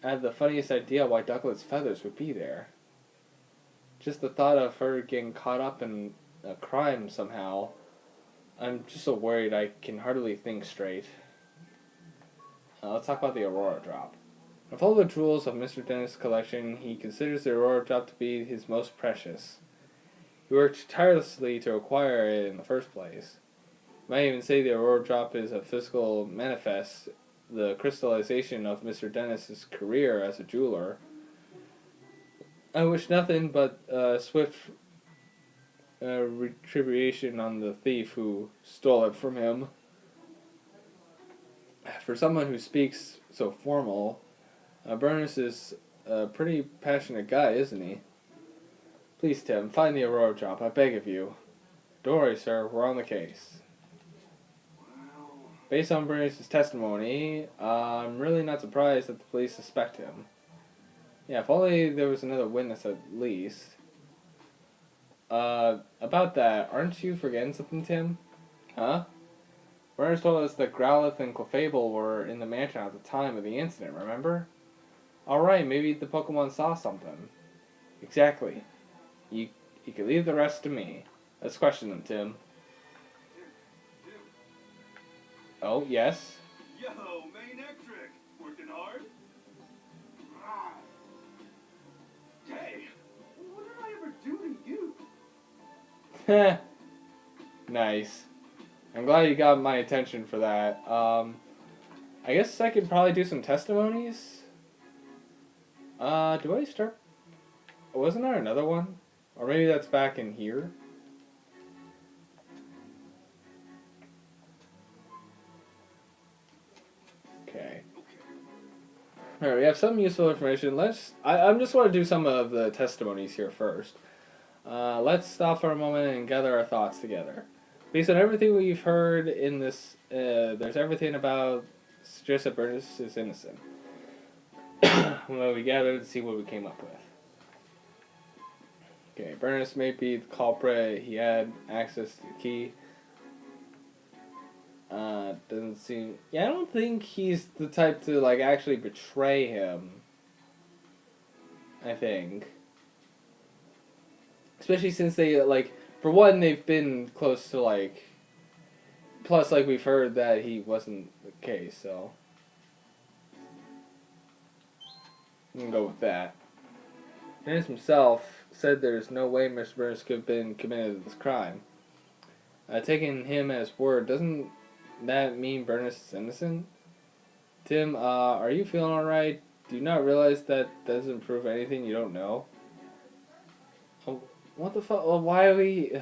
had the funniest idea why Ducklet's feathers would be there. just the thought of her getting caught up in a crime somehow. I'm just so worried I can hardly think straight. Let's talk about the Aurora Drop. Of all the jewels of Mr. Dennis' collection, he considers the Aurora Drop to be his most precious. He worked tirelessly to acquire it in the first place. You might even say the Aurora Drop is a physical manifest, the crystallization of Mr. Dennis' career as a jeweler. I wish nothing but swift retribution on the thief who stole it from him. For someone who speaks so formal, Burnus is a pretty passionate guy, isn't he? Please, Tim, find the Aurora Drop, I beg of you. Don't worry, sir, we're on the case. Well, Based on Burnus' testimony, I'm really not surprised that the police suspect him. Yeah, if only there was another witness at least. About that, aren't you forgetting something, Tim? Huh? Burners told us that Growlithe and Clefable were in the mansion at the time of the incident, remember? Alright, maybe the Pokemon saw something. Exactly. You can leave the rest to me. Let's question them, Tim. Tim. Oh, yes? Yo, main ectric. Working hard? Ah. Hey, what did I ever do to you? Heh. Nice. I'm glad you got my attention for that. I guess I could probably do some testimonies. Do I start? Wasn't there another one? Or maybe that's back in here? Okay. Alright, we have some useful information. I'm just want to do some of the testimonies here first. Let's stop for a moment and gather our thoughts together. Based on everything we've heard in this, there's everything about suggest that Burnus is innocent. Well, we gathered to see what we came up with. Okay, Burnus may be the culprit. He had access to the key. Doesn't seem... Yeah, I don't think he's the type to, like, actually betray him. I think. Especially since they, like... For one, they've been close to, like... Plus, like, we've heard that he wasn't the case, so... We can go with that. Dennis himself said there's no way Mr. Burns could have been committed this crime. Taking him as word, doesn't that mean Burnus is innocent? Tim, are you feeling alright? Do you not realize that doesn't prove anything you don't know? Oh, what the fuck? Well, why are we...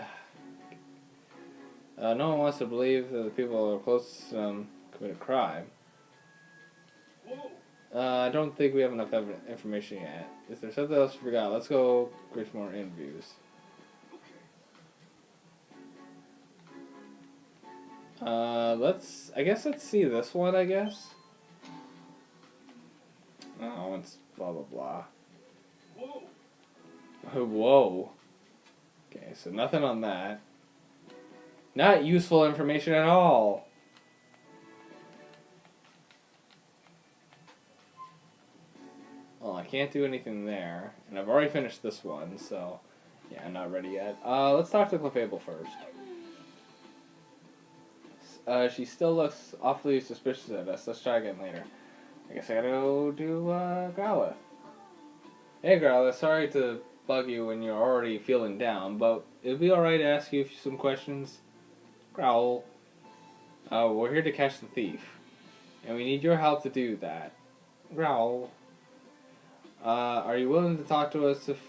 no one wants to believe that the people who are close to him committed a crime. Whoa. I don't think we have enough information yet. Is there something else we forgot? Let's go get more interviews. I guess let's see this one, I guess. Oh, it's blah blah blah. Whoa. Whoa. Okay, so nothing on that. Not useful information at all. Well, I can't do anything there. And I've already finished this one, so... Yeah, I'm not ready yet. Let's talk to Clefable first. She still looks awfully suspicious of us. Let's try again later. I guess I gotta go do, Growlithe. Hey, Growlithe, sorry to bug you when you're already feeling down, but it'd be alright to ask you some questions? Growl. We're here to catch the thief. And we need your help to do that. Growl. Are you willing to talk to us if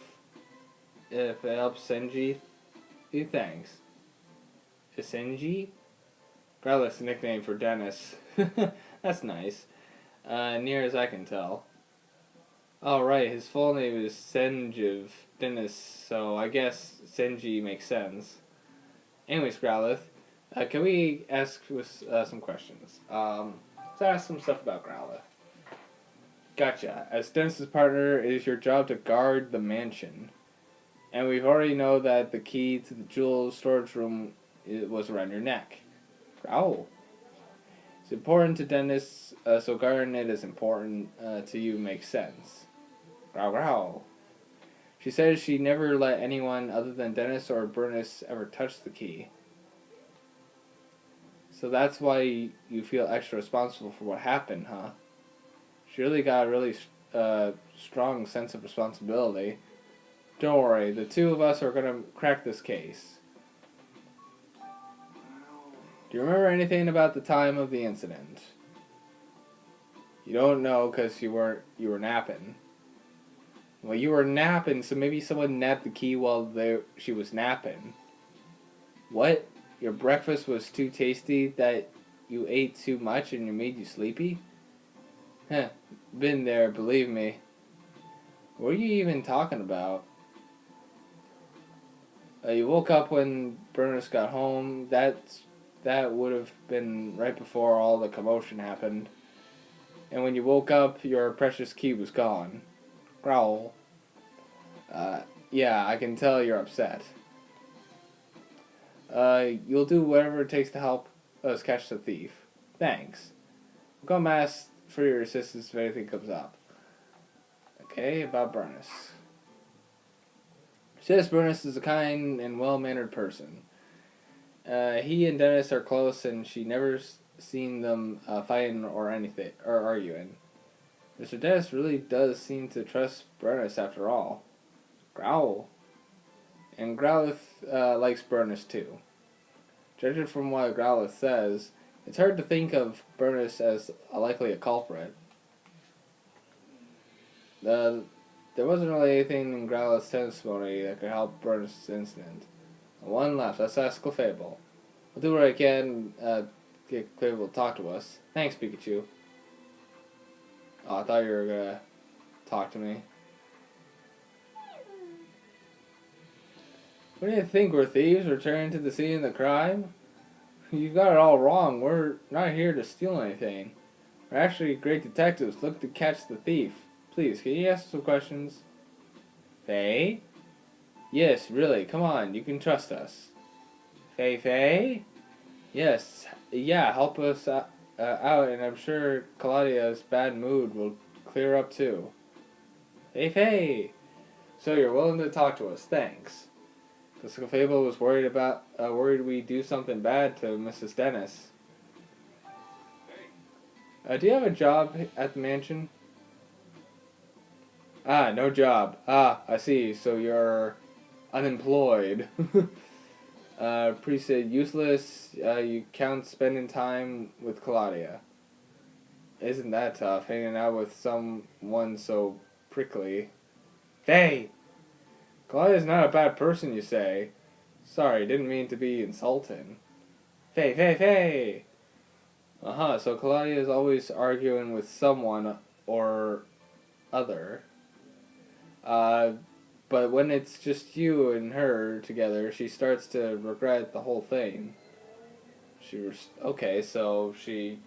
it helps Senji? Thanks. Is Senji? Growlithe's a nickname for Dennis. That's nice. Near as I can tell. Oh, right, his full name is Senjiv Dennis, so I guess Senji makes sense. Anyways, Growlithe, can we ask some questions? Let's ask some stuff about Growlithe. Gotcha. As Dennis's partner, it is your job to guard the mansion. And we've already know that the key to the jewel storage room was around your neck. Growl. It's important to Dennis, so guarding it is important to you makes sense. Growl, growl. She says she never let anyone other than Dennis or Bernice ever touch the key. So that's why you feel extra responsible for what happened, huh? She really got a really strong sense of responsibility. Don't worry, the two of us are gonna crack this case. Do you remember anything about the time of the incident? You don't know because you were napping. Well, you were napping, so maybe someone napped the key while she was napping. What? Your breakfast was too tasty that you ate too much and it made you sleepy? Heh, been there, believe me. What are you even talking about? You woke up when Bernice got home. That would have been right before all the commotion happened. And when you woke up, your precious key was gone. Growl. Yeah, I can tell you're upset. You'll do whatever it takes to help us catch the thief. Thanks. I'll come ask for your assistance if anything comes up. Okay, about Bernice. She says Bernice is a kind and well-mannered person. He and Dennis are close, and she never seen them fighting or anything or arguing. Mr. Dennis really does seem to trust Bernice after all. Growl. And Growlithe likes Bernice too. Judging from what Growlithe says, it's hard to think of Bernice as likely a culprit. There wasn't really anything in Growlithe's testimony that could help Bernice's incident. One left. Let's ask Clefable. I'll do what I can get Clefable to talk to us. Thanks, Pikachu. Oh, I thought you were gonna talk to me. What do you think? We're thieves returning to the scene of the crime? You've got it all wrong. We're not here to steal anything. We're actually great detectives looking to catch the thief. Please, can you ask some questions? Faye? Yes, really. Come on, you can trust us. Faye? Yes. Yeah, help us out, and I'm sure Claudia's bad mood will clear up too. Faye! So you're willing to talk to us. Thanks. Because Clefable was worried we do something bad to Mrs. Dennis. Do you have a job at the mansion? Ah, no job. Ah, I see. So you're unemployed. Priest said useless. You count spending time with Claudia. Isn't that tough, hanging out with someone so prickly? Faye! Claudia's not a bad person, you say. Sorry, didn't mean to be insulting. Faye! Uh-huh, so Claudia is always arguing with someone or other. But when it's just you and her together, she starts to regret the whole thing. Okay, so she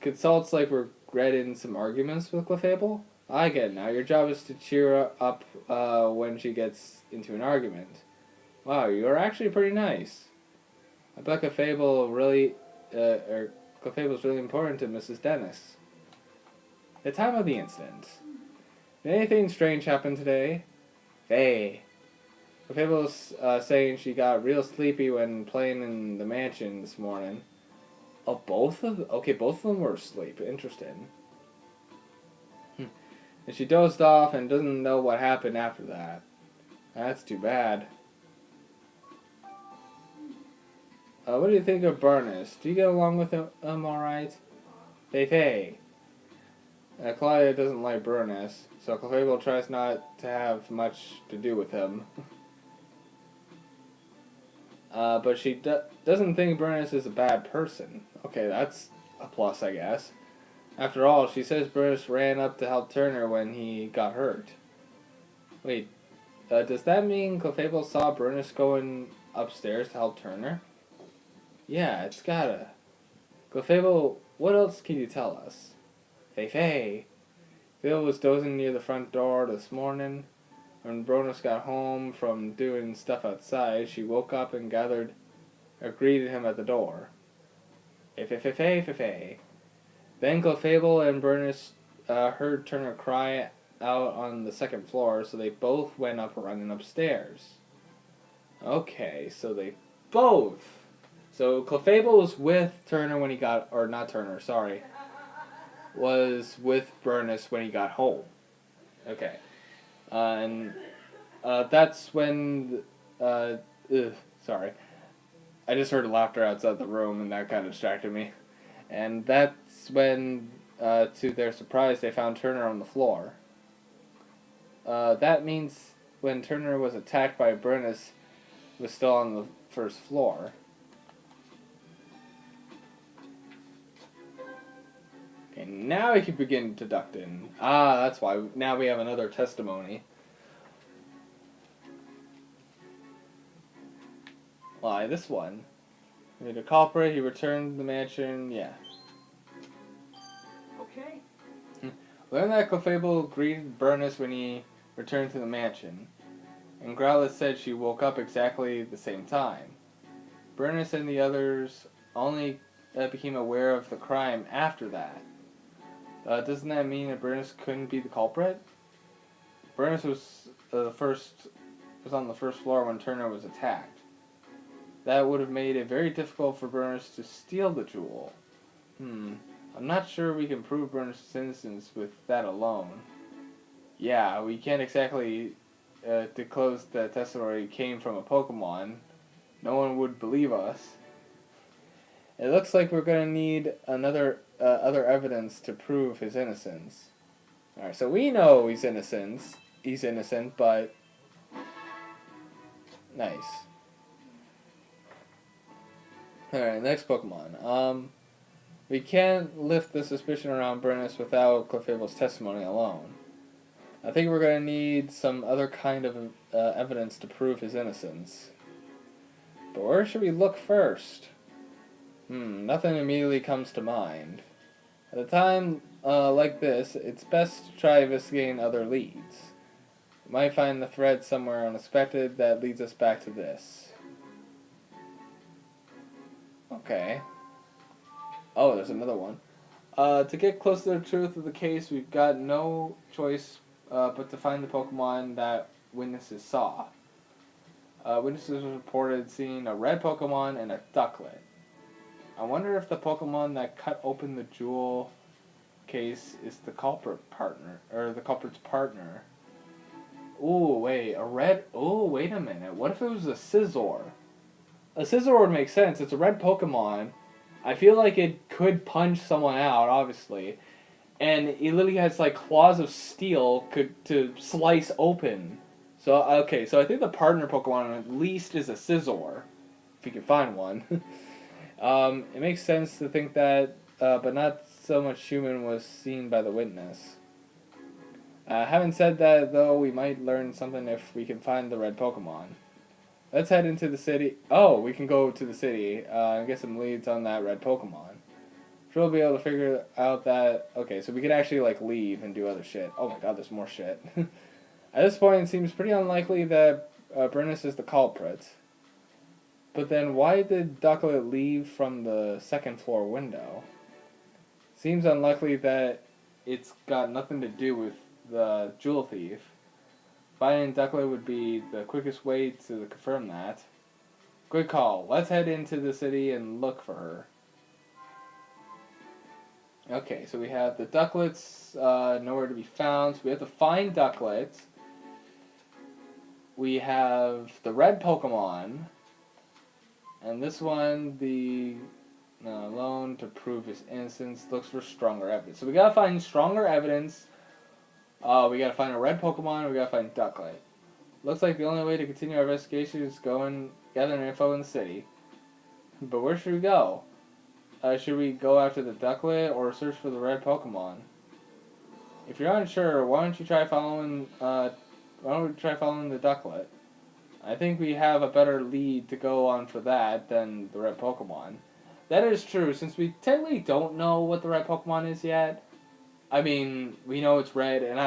consults like regretting some arguments with Clefable? I get it now. Your job is to cheer her up when she gets into an argument. Wow, you're actually pretty nice. I bet Clefable's really important to Mrs. Dennis. The time of the incident. Did anything strange happen today? Faye. Clefable's saying she got real sleepy when playing in the mansion this morning. Oh, both of them? Okay, both of them were asleep. Interesting. And she dozed off and doesn't know what happened after that. That's too bad. What do you think of Bernice? Do you get along with him alright? Faye. Claudia doesn't like Bernice, so Clefable tries not to have much to do with him. But she doesn't think Bernice is a bad person. Okay, that's a plus, I guess. After all, she says Bernice ran up to help Turner when he got hurt. Wait, does that mean Clefable saw Bernice going upstairs to help Turner? Yeah, it's gotta. Clefable, what else can you tell us? Faye. Phil was dozing near the front door this morning. When Bernice got home from doing stuff outside, she woke up and greeted him at the door. Faye. Then Clefable and Bernice heard Turner cry out on the second floor, so they both went up running upstairs. Okay, so they both. So Clefable was with Turner when he got, or not Turner, sorry, was with Burnus when he got home. Okay, and that's when, sorry, I just heard laughter outside the room, and that kind of distracted me. And that's when, to their surprise, they found Turner on the floor. That means when Turner was attacked by Burnus, was still on the first floor. Okay, now we can begin deducting. Ah, that's why. Now we have another testimony. Why, this one. The culprit, he returned to the mansion, yeah. Okay. Learn that Clefable greeted Burnus when he returned to the mansion, and Growlithe said she woke up exactly the same time. Burnus and the others only became aware of the crime after that. Doesn't that mean that Burnus couldn't be the culprit? Burnus was on the first floor when Turner was attacked. That would have made it very difficult for Burnus to steal the jewel. I'm not sure we can prove Burnus' innocence with that alone. Yeah, we can't exactly disclose that testimony came from a Pokemon. No one would believe us. It looks like we're gonna need other evidence to prove his innocence. Alright, so we know he's innocent, but nice. Alright, next Pokemon. We can't lift the suspicion around Burnus without Clefable's testimony alone. I think we're gonna need some other kind of evidence to prove his innocence. But where should we look first? Nothing immediately comes to mind. At a time like this, it's best to try investigating other leads. We might find the thread somewhere unexpected that leads us back to this. Okay. Oh, there's another one. To get close to the truth of the case, we've got no choice but to find the Pokemon that witnesses saw. Witnesses reported seeing a red Pokemon and a Ducklet. I wonder if the Pokemon that cut open the jewel case is the culprit's partner. Ooh, wait, wait a minute. What if it was a Scizor? A Scizor would make sense. It's a red Pokemon. I feel like it could punch someone out, obviously. And it literally has, like, claws of steel to slice open. So, okay, so I think the partner Pokemon at least is a Scizor. If you can find one. It makes sense to think that, but not so much human was seen by the witness. Having said that, though, we might learn something if we can find the red Pokemon. Let's head into the city. Oh, we can go to the city and get some leads on that red Pokemon. Sure, we'll be able to figure out that... Okay, so we could actually, like, leave and do other shit. Oh my god, there's more shit. At this point, it seems pretty unlikely that Burnus is the culprit. But then, why did Ducklet leave from the second floor window? Seems unlikely that it's got nothing to do with the jewel thief. Finding Ducklet would be the quickest way to confirm that. Good call. Let's head into the city and look for her. Okay, so we have the Ducklets nowhere to be found. So we have to find Ducklet. We have the red Pokemon. And this one, the alone to prove his innocence, looks for stronger evidence. So we gotta find stronger evidence. We gotta find a red Pokemon. We gotta find Ducklet. Looks like the only way to continue our investigation is gathering info in the city. But where should we go? Should we go after the Ducklet or search for the red Pokemon? If you're unsure, why don't we try following the Ducklet? I think we have a better lead to go on for that than the red Pokemon. That is true, since we technically don't know what the red Pokemon is yet. I mean, we know it's red, and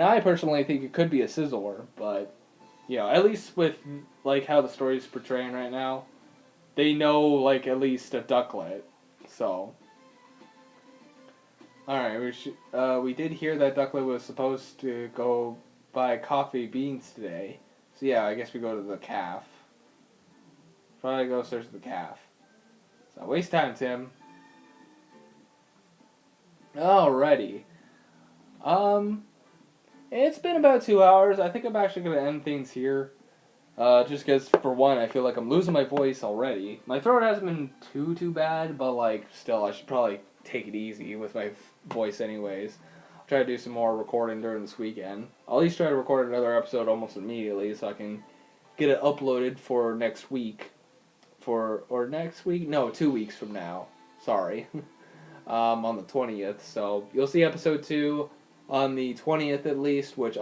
I personally think it could be a Scizor, but, you know, at least with, like, how the story's portraying right now, they know, like, at least a Ducklet, so. Alright, we did hear that Ducklet was supposed to go buy coffee beans today. So yeah, I guess we go to the calf. Probably go search the calf. So waste time, Tim. Alrighty. It's been about 2 hours. I think I'm actually gonna end things here. Just because, for one, I feel like I'm losing my voice already. My throat hasn't been too bad, but, like, still, I should probably take it easy with my voice anyways. I'll try to do some more recording during this weekend. I'll at least try to record another episode almost immediately so I can get it uploaded for next week. No, 2 weeks from now. Sorry. On the 20th. So, you'll see episode 2 on the 20th at least, which